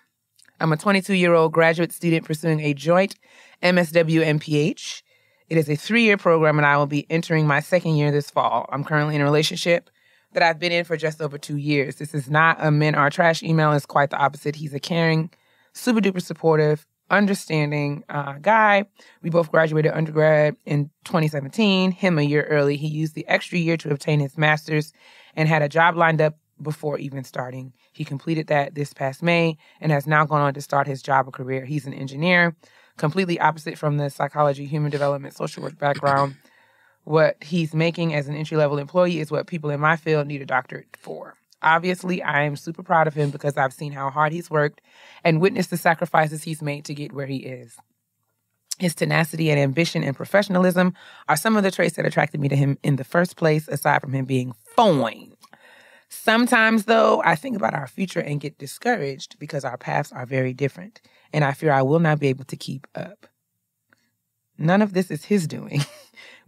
I'm a 22-year-old graduate student pursuing a joint MSW MPH. It is a 3-year program, and I will be entering my 2nd year this fall. I'm currently in a relationship that I've been in for just over 2 years. This is not a men are trash email. It's quite the opposite. He's a caring, super duper supportive, understanding guy. We both graduated undergrad in 2017, him a year early. He used the extra year to obtain his master's and had a job lined up before even starting. He completed that this past May and has now gone on to start his job or career. He's an engineer, completely opposite from the psychology, human development, social work background. What he's making as an entry-level employee is what people in my field need a doctorate for. Obviously, I am super proud of him because I've seen how hard he's worked and witnessed the sacrifices he's made to get where he is. His tenacity and ambition and professionalism are some of the traits that attracted me to him in the first place, aside from him being fine. Sometimes, though, I think about our future and get discouraged because our paths are very different, and I fear I will not be able to keep up. None of this is his doing.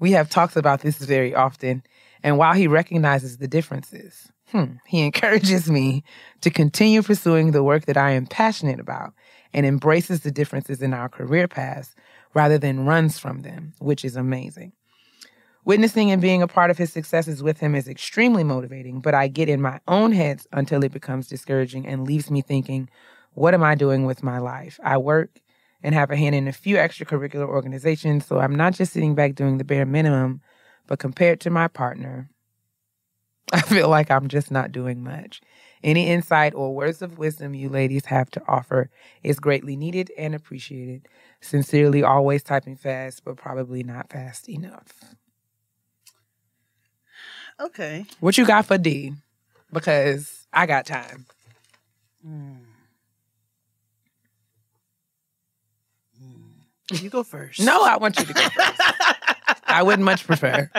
We have talks about this very often, and while he recognizes the differences, he encourages me to continue pursuing the work that I am passionate about and embraces the differences in our career paths rather than runs from them, which is amazing. Witnessing and being a part of his successes with him is extremely motivating, but I get in my own head until it becomes discouraging and leaves me thinking, what am I doing with my life? I work and have a hand in a few extracurricular organizations, so I'm not just sitting back doing the bare minimum, but compared to my partner, I feel like I'm just not doing much. Any insight or words of wisdom you ladies have to offer is greatly needed and appreciated. Sincerely, always typing fast, but probably not fast enough. Okay. What you got for D? Because I got time. You go first. No, I want you to go first. I would much prefer.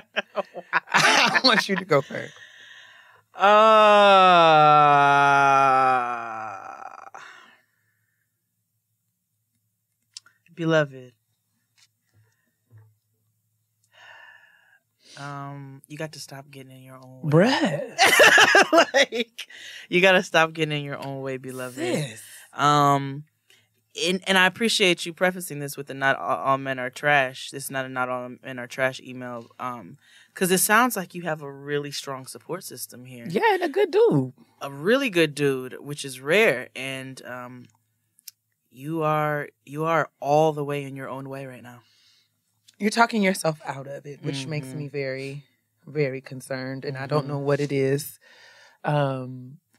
I want you to go first. Beloved. You got to stop getting in your own way. Bruh. You got to stop getting in your own way, beloved. Sis. And I appreciate you prefacing this with the not all men are trash. This is not a not all men are trash email. Because it sounds like you have a really strong support system here. Yeah, and a good dude. A really good dude, which is rare. And you are all the way in your own way right now. You're talking yourself out of it, which makes me very, very concerned. And I don't know what it is.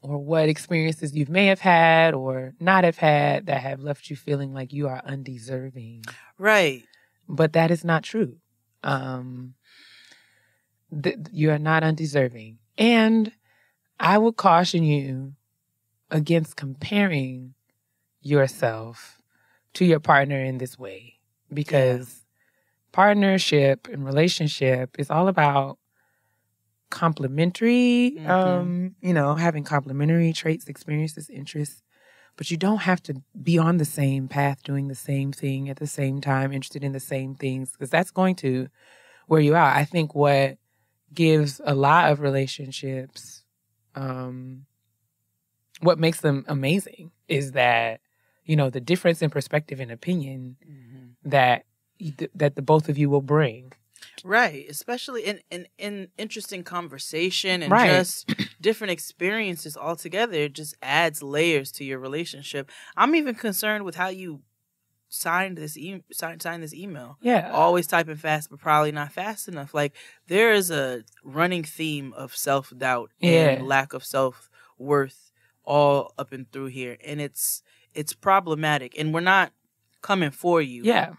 Or what experiences you may have had or not have had that have left you feeling like you are undeserving. Right. But that is not true. You are not undeserving. And I would caution you against comparing yourself to your partner in this way, because partnership and relationship is all about complementary, having complementary traits, experiences, interests. But you don't have to be on the same path, doing the same thing at the same time, interested in the same things, because that's going to wear you out. I think what gives a lot of relationships, what makes them amazing is that, the difference in perspective and opinion that the both of you will bring. Right. Especially in interesting conversation and Right. just different experiences altogether. It just adds layers to your relationship. I'm even concerned with how you signed this email. Yeah. Always typing fast, but probably not fast enough. Like, there is a running theme of self-doubt and lack of self-worth all up and through here. And it's problematic. And we're not coming for you. Yeah.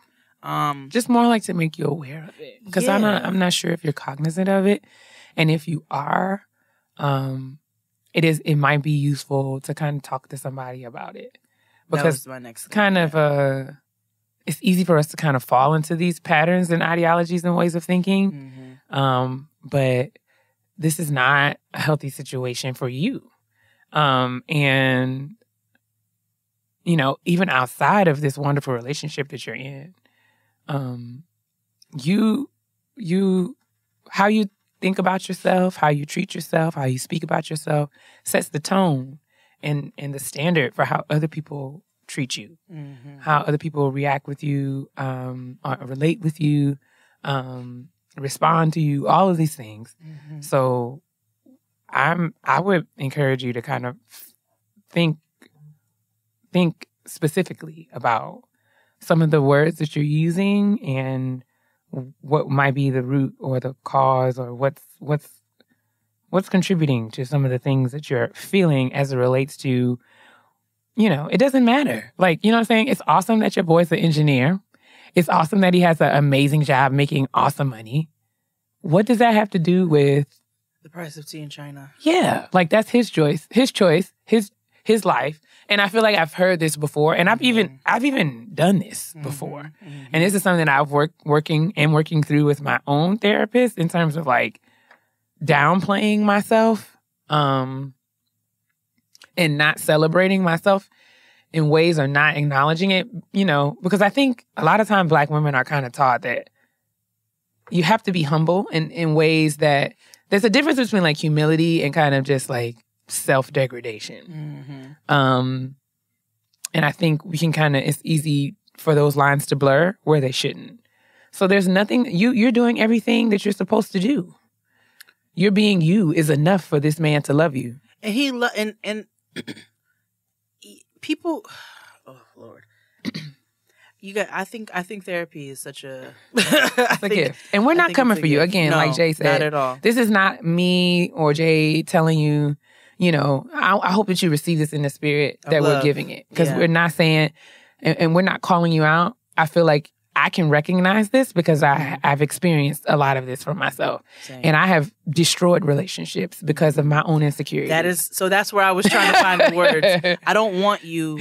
Just more like to make you aware of it. Because I'm not sure if you're cognizant of it. And if you are, it might be useful to kind of talk to somebody about it. Because that was my next thing. Kind of it's easy for us to kind of fall into these patterns and ideologies and ways of thinking. But this is not a healthy situation for you. And, even outside of this wonderful relationship that you're in, how you think about yourself, how you treat yourself, how you speak about yourself sets the tone and the standard for how other people treat you, how other people react with you, or relate with you, respond to you, all of these things. So I would encourage you to kind of think specifically about some of the words that you're using and what might be the root or the cause or what's contributing to some of the things that you're feeling as it relates to, it doesn't matter. Like, you know what I'm saying? It's awesome that your boy's an engineer. It's awesome that he has an amazing job making awesome money. What does that have to do with the price of tea in China? Yeah. Like, that's his choice, his life. And I feel like I've heard this before, and I've even done this before. And this is something that I've working through with my own therapist in terms of like downplaying myself, and not celebrating myself in ways or not acknowledging it, because I think a lot of times Black women are kind of taught that you have to be humble in ways that there's a difference between like humility and kind of just like self-degradation. And I think we can it's easy for those lines to blur where they shouldn't. So there's nothing, you're doing everything that you're supposed to do. You're being you is enough for this man to love you. And and people, oh Lord. I think therapy is such a gift. And we're not coming for you. Again, no, like Jay said. Not at all. This is not me or Jay telling you, I hope that you receive this in the spirit that we're giving it. Because we're not saying, and we're not calling you out. I feel like I can recognize this because I've experienced a lot of this for myself. Same. And I have destroyed relationships because of my own insecurity. So that's where I was trying to find the words. I don't want you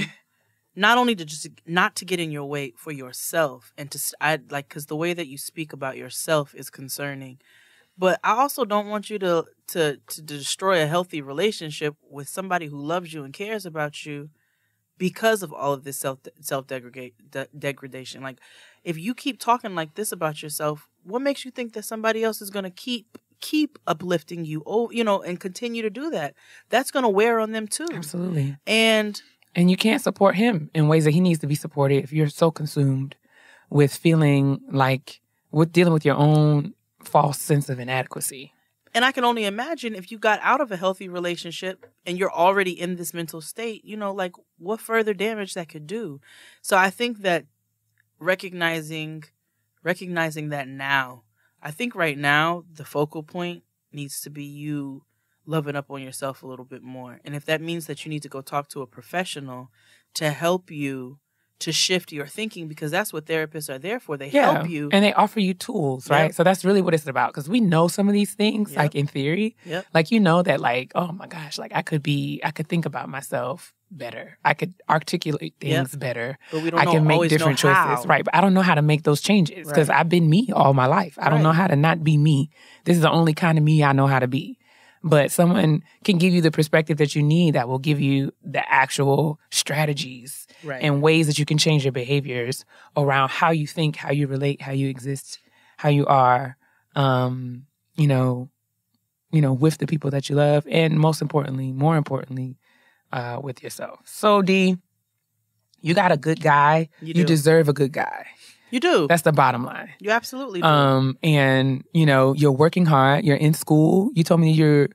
not only to just not to get in your way for yourself and because the way that you speak about yourself is concerning, but I also don't want you to destroy a healthy relationship with somebody who loves you and cares about you because of all of this degradation. Like, if you keep talking like this about yourself, what makes you think that somebody else is going to keep uplifting you, and continue to do that? That's going to wear on them too. Absolutely. And you can't support him in ways that he needs to be supported if you're so consumed with feeling like with dealing with your own false sense of inadequacy. And I can only imagine if you got out of a healthy relationship and you're already in this mental state, like what further damage that could do. So I think that recognizing that now, I think right now the focal point needs to be you loving up on yourself a little bit more. And if that means that you need to go talk to a professional to help you to shift your thinking, because that's what therapists are there for. They help you. And they offer you tools, right? Yep. So that's really what it's about, because we know some of these things, Yep. like in theory. Yep. Like, you know that, like, oh my gosh, like I could think about myself better. I could articulate things better. But we don't I can make always different know choices, how. right? But I don't know how to make those changes, because Right. I've been me all my life. I don't know Right. how to not be me. This is the only kind of me I know how to be. But someone can give you the perspective that you need that will give you the actual strategies Right. and ways that you can change your behaviors around how you think, how you relate, how you exist, how you are, you know, with the people that you love, and more importantly, with yourself. So, D, you got a good guy. You You do. deserve a good guy. You do. That's the bottom line. You absolutely do. And you're working hard. You're in school. You told me you're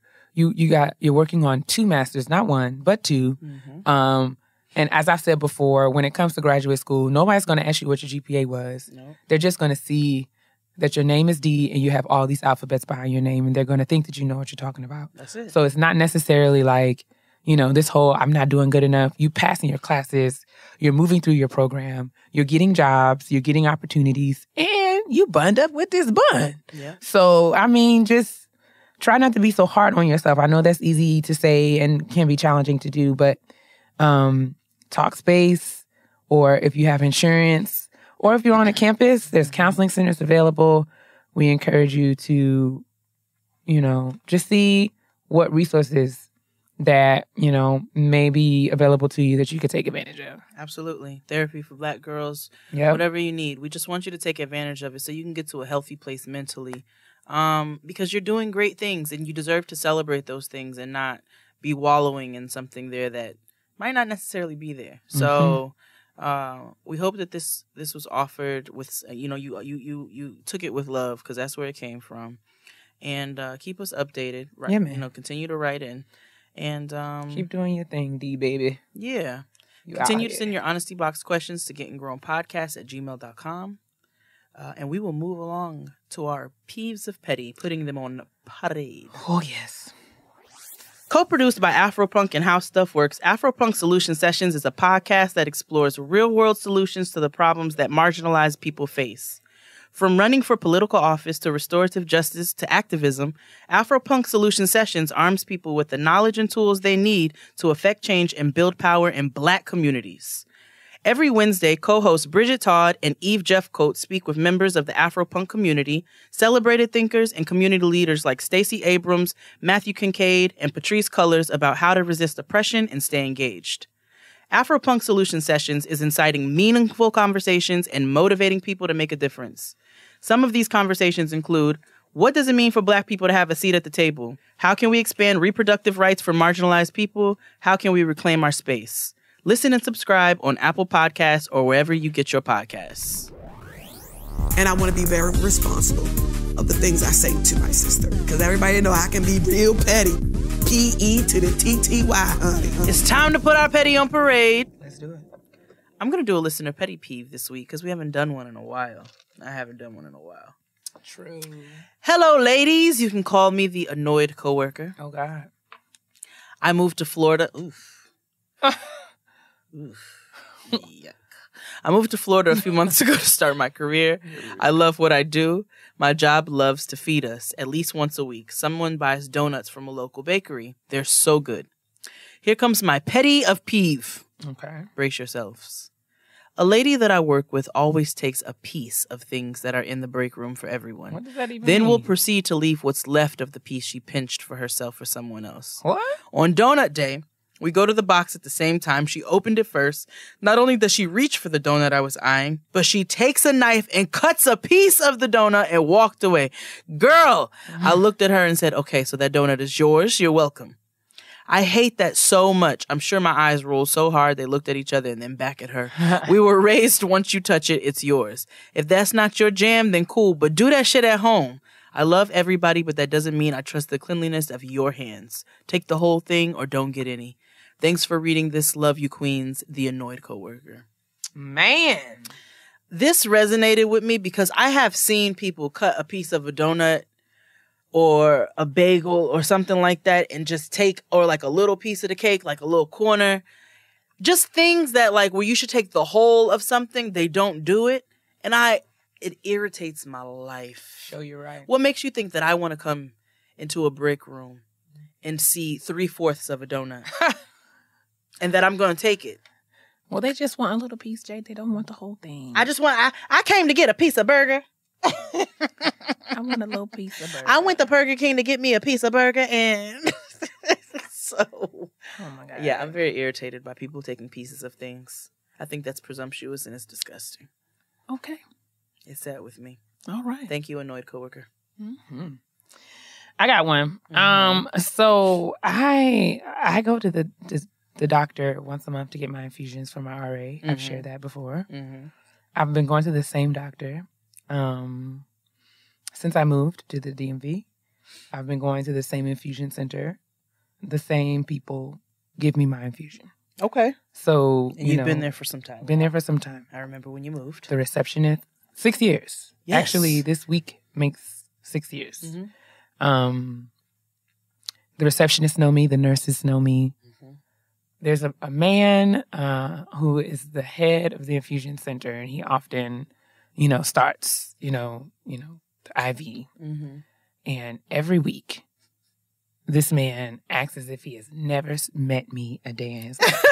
working on 2 masters, not 1, but 2. Mm-hmm. And as I've said before, when it comes to graduate school, nobody's going to ask you what your GPA was. No. They're just going to see that your name is D and you have all these alphabets behind your name, and they're going to think that you know what you're talking about. That's it. So it's not necessarily like, this whole I'm not doing good enough. You passing your classes, you're moving through your program, you're getting jobs, you're getting opportunities, and you bunned up with this bun. Yeah. So, just try not to be so hard on yourself. I know that's easy to say and can be challenging to do, but Talkspace, or if you have insurance, or if you're on a campus, there's counseling centers available. We encourage you to, just see what resources that, may be available to you that you could take advantage of. Absolutely. Therapy for Black girls, Yep. whatever you need. We just want you to take advantage of it so you can get to a healthy place mentally. Because you're doing great things and you deserve to celebrate those things and not be wallowing in something there that might not necessarily be there. So we hope that this was offered with, you took it with love, because that's where it came from. And keep us updated. Right? Yeah, man. Continue to write in. And Keep doing your thing, D, baby. yeah. You Continue out to here. send your honesty box questions to gettinggrownpodcast@gmail.com. And we will move along to our peeves of petty, putting them on parade. Oh, yes. Co-produced by Afropunk and How Stuff Works, Afropunk Solution Sessions is a podcast that explores real-world solutions to the problems that marginalized people face. From running for political office to restorative justice to activism, Afropunk Solution Sessions arms people with the knowledge and tools they need to affect change and build power in Black communities. Every Wednesday, co-hosts Bridget Todd and Eve Jeffcoat speak with members of the Afropunk community, celebrated thinkers, and community leaders like Stacey Abrams, Matthew Kincaid, and Patrice Cullors about how to resist oppression and stay engaged. Afropunk Solution Sessions is inciting meaningful conversations and motivating people to make a difference. Some of these conversations include: what does it mean for Black people to have a seat at the table? How can we expand reproductive rights for marginalized people? How can we reclaim our space? Listen and subscribe on Apple Podcasts or wherever you get your podcasts. And I want to be very responsible of the things I say to my sister, because everybody know I can be real petty. P-E to the T-T-Y, honey. It's time to put our petty on parade. Let's do it. I'm going to do a listener petty peeve this week because we haven't done one in a while. I haven't done one in a while. True. Hello, ladies. You can call me the annoyed coworker. Oh, God. I moved to Florida. Oof. Oof. Yuck. I moved to Florida a few months ago to start my career. I love what I do. My job loves to feed us. At least once a week, someone buys donuts from a local bakery. They're so good. Here comes my petty of peeve. Okay. Brace yourselves. A lady that I work with always takes a piece of things that are in the break room for everyone. What does that even Then mean? will proceed to leave what's left of the piece she pinched for herself or someone else. What? On donut day, we go to the box at the same time. She opened it first. Not only does she reach for the donut I was eyeing, but she takes a knife and cuts a piece of the donut and walked away. Girl! I looked at her and said, okay, so that donut is yours. You're welcome. I hate that so much. I'm sure my eyes rolled so hard they looked at each other and then back at her. We were raised, once you touch it, it's yours. If that's not your jam, then cool, but do that shit at home. I love everybody, but that doesn't mean I trust the cleanliness of your hands. Take the whole thing or don't get any. Thanks for reading this. Love you, Queens. The Annoyed Coworker. Man. This resonated with me because I have seen people cut a piece of a donut or a bagel or something like that and just take, or like a little piece of the cake, like a little corner, just things that like where you should take the whole of something, they don't do it. And it irritates my life. Show you right. What makes you think that I want to come into a break room and see 3/4 of a donut and that I'm going to take it? Well, they just want a little piece, Jade. They don't want the whole thing. I came to get a piece of burger. I want a little piece of burger. I went to Burger King to get me a piece of burger and so. Oh my God. Yeah, I'm very irritated by people taking pieces of things. I think that's presumptuous and it's disgusting. Okay. It's sad with me. All right. Thank you, annoyed coworker. Mm-hmm. I got one. So I go to the doctor once a month to get my infusions for my RA. I've shared that before. I've been going to the same doctor since I moved to the DMV. I've been going to the same infusion center. The same people give me my infusion. Okay. So, and you've been there for some time. Been there for some time. I remember when you moved. The receptionist, 6 years. Yes. Actually, this week makes 6 years. The receptionists know me. The nurses know me. There's a man who is the head of the infusion center, and he often, starts, the IV. And every week, this man acts as if he has never met me a day in his life.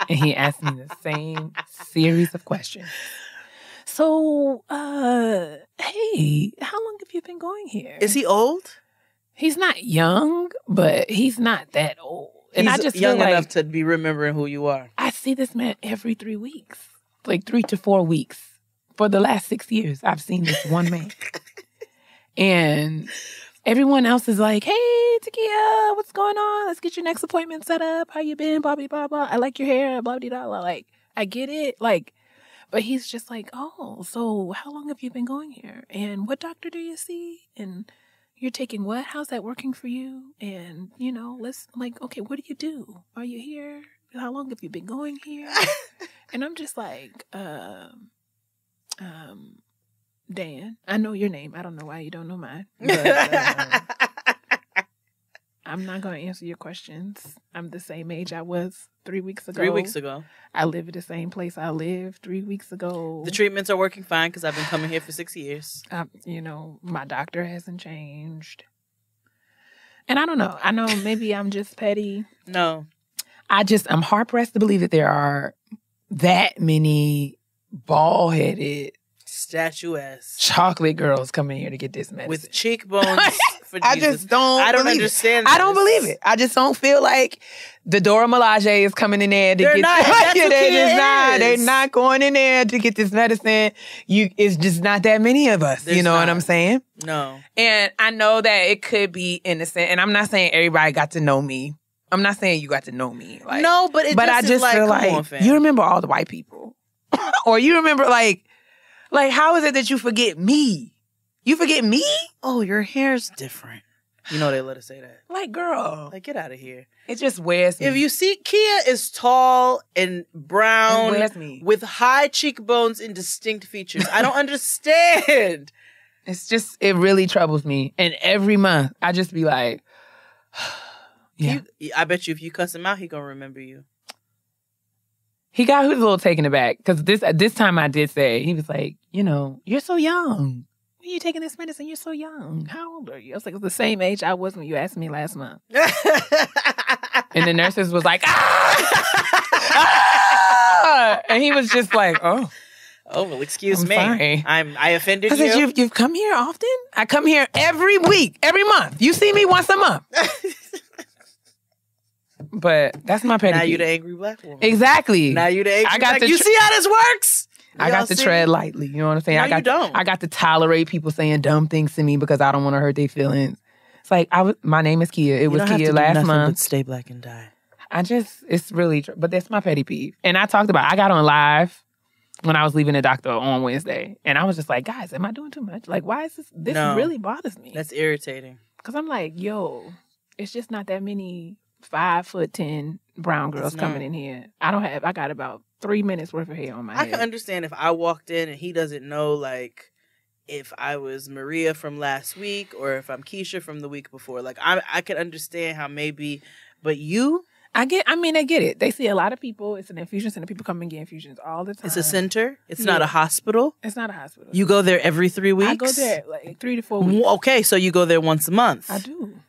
And he asks me the same series of questions. So, hey, how long have you been going here? Is he old? He's not young, but he's not that old. And He's I just young feel enough to be remembering who you are. I see this man every 3 weeks, like 3 to 4 weeks. For the last 6 years, I've seen this one man. And everyone else is like, hey, Takia, what's going on? Let's get your next appointment set up. How you been? Blah, blah, blah, blah. I like your hair. Blah, blah, blah. Like, I get it. Like, but he's just like, oh, so how long have you been going here? And what doctor do you see? And you're taking what? How's that working for you? And, let's like, okay, what do you do? Are you here? How long have you been going here? And I'm just like, Dan, I know your name. I don't know why you don't know mine. But, I'm not going to answer your questions. I'm the same age I was 3 weeks ago. 3 weeks ago. I live at the same place I lived 3 weeks ago. The treatments are working fine because I've been coming here for 6 years. My doctor hasn't changed. And I don't know. I know maybe I'm just petty. No. I'm hard-pressed to believe that there are that many bald-headed, statuesque chocolate girls coming here to get this medicine. With cheekbones for Jesus. I just don't I don't believe understand it. this. I don't believe it. I just don't feel like the Dora Milaje is coming in there to They're get not. That's who Kia is. They're not going in there to get this medicine. It's just not that many of us. There's you know not. what I'm saying? No. And I know that it could be innocent. And I'm not saying everybody got to know me. I'm not saying you got to know me. Like, no, but I just like, feel come like on, fam. you remember all the white people. Or you remember like how is it that you forget me? You forget me? Oh, your hair's different. You know they let us say that. Like, girl. Like, get out of here. It just wears me. If you see, Kia is tall and brown It wears me. with high cheekbones and distinct features. I don't understand. It's just, it really troubles me. And every month, I just be like, yeah. I bet you if you cuss him out, he gonna remember you. He was a little taken aback because this time I did say, he was like, you're so young. When you taking this medicine, you're so young. How old are you? I was like, it's the same age I was when you asked me last month. And the nurses was like, ah! And he was just like, oh. Oh, well, excuse I'm me. sorry. I offended I said, you've come here often? I come here every week, every month. You see me once a month. But that's my petty Now peeve. you the angry black woman. Exactly. Now you the angry black to You see how this works? I got to tread lightly. You know what I'm saying? No, you don't. I got to tolerate people saying dumb things to me because I don't want to hurt their feelings. It's like, my name is Keia. It was Keia last month. But stay black and die. It's really, but that's my petty peeve. And I got on live when I was leaving the doctor on Wednesday. And I was just like, guys, am I doing too much? Like, why is this? This really bothers me. That's irritating. Because I'm like, yo, it's just not that many 5'10" brown girls coming in here. I got about 3 minutes worth of hair on my head. I can understand if I walked in and he doesn't know, like, if I was Maria from last week or if I'm Keisha from the week before. Like, I can understand how maybe, but you? I get it. They see a lot of people. It's an infusion center. People come and get infusions all the time. It's a center. It's not a hospital. It's not a hospital. You go there every 3 weeks? I go there like 3 to 4 weeks. Okay, so you go there once a month. I do.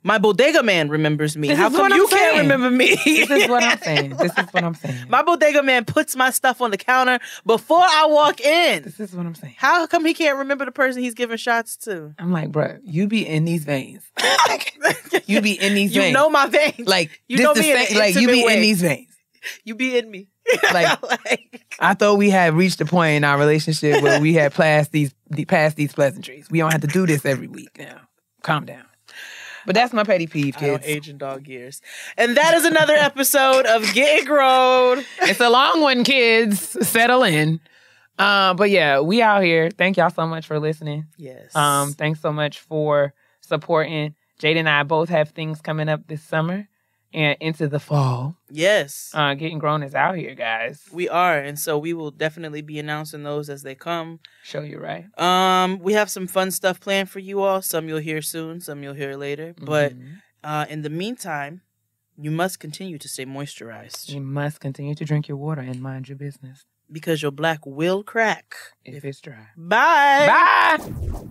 My bodega man remembers me. This How is come what you I'm can't saying. remember me? This is what I'm saying. This is what I'm saying. My bodega man puts my stuff on the counter before I walk in. This is what I'm saying. How come he can't remember the person he's giving shots to? I'm like, bro, you be in these veins. You be in these veins. You know my veins. Like, you know me in an like you intimate be way. in these veins. You be in me. Like, I thought we had reached a point in our relationship where we had passed these pleasantries. We don't have to do this every week now. Calm down. But that's my petty peeve, I don't kids. age in dog years. And that is another episode of Getting Grown. It's a long one, kids. Settle in. But yeah, we out here. Thank y'all so much for listening. Yes. Thanks so much for supporting. Jade and I both have things coming up this summer and into the fall. Yes. Getting Grown is out here, guys. We are. And so we will definitely be announcing those as they come. Show you right. We have some fun stuff planned for you all. Some you'll hear soon, some you'll hear later. But in the meantime, you must continue to stay moisturized. You must continue to drink your water and mind your business. Because your black will crack If it's dry. Bye. Bye.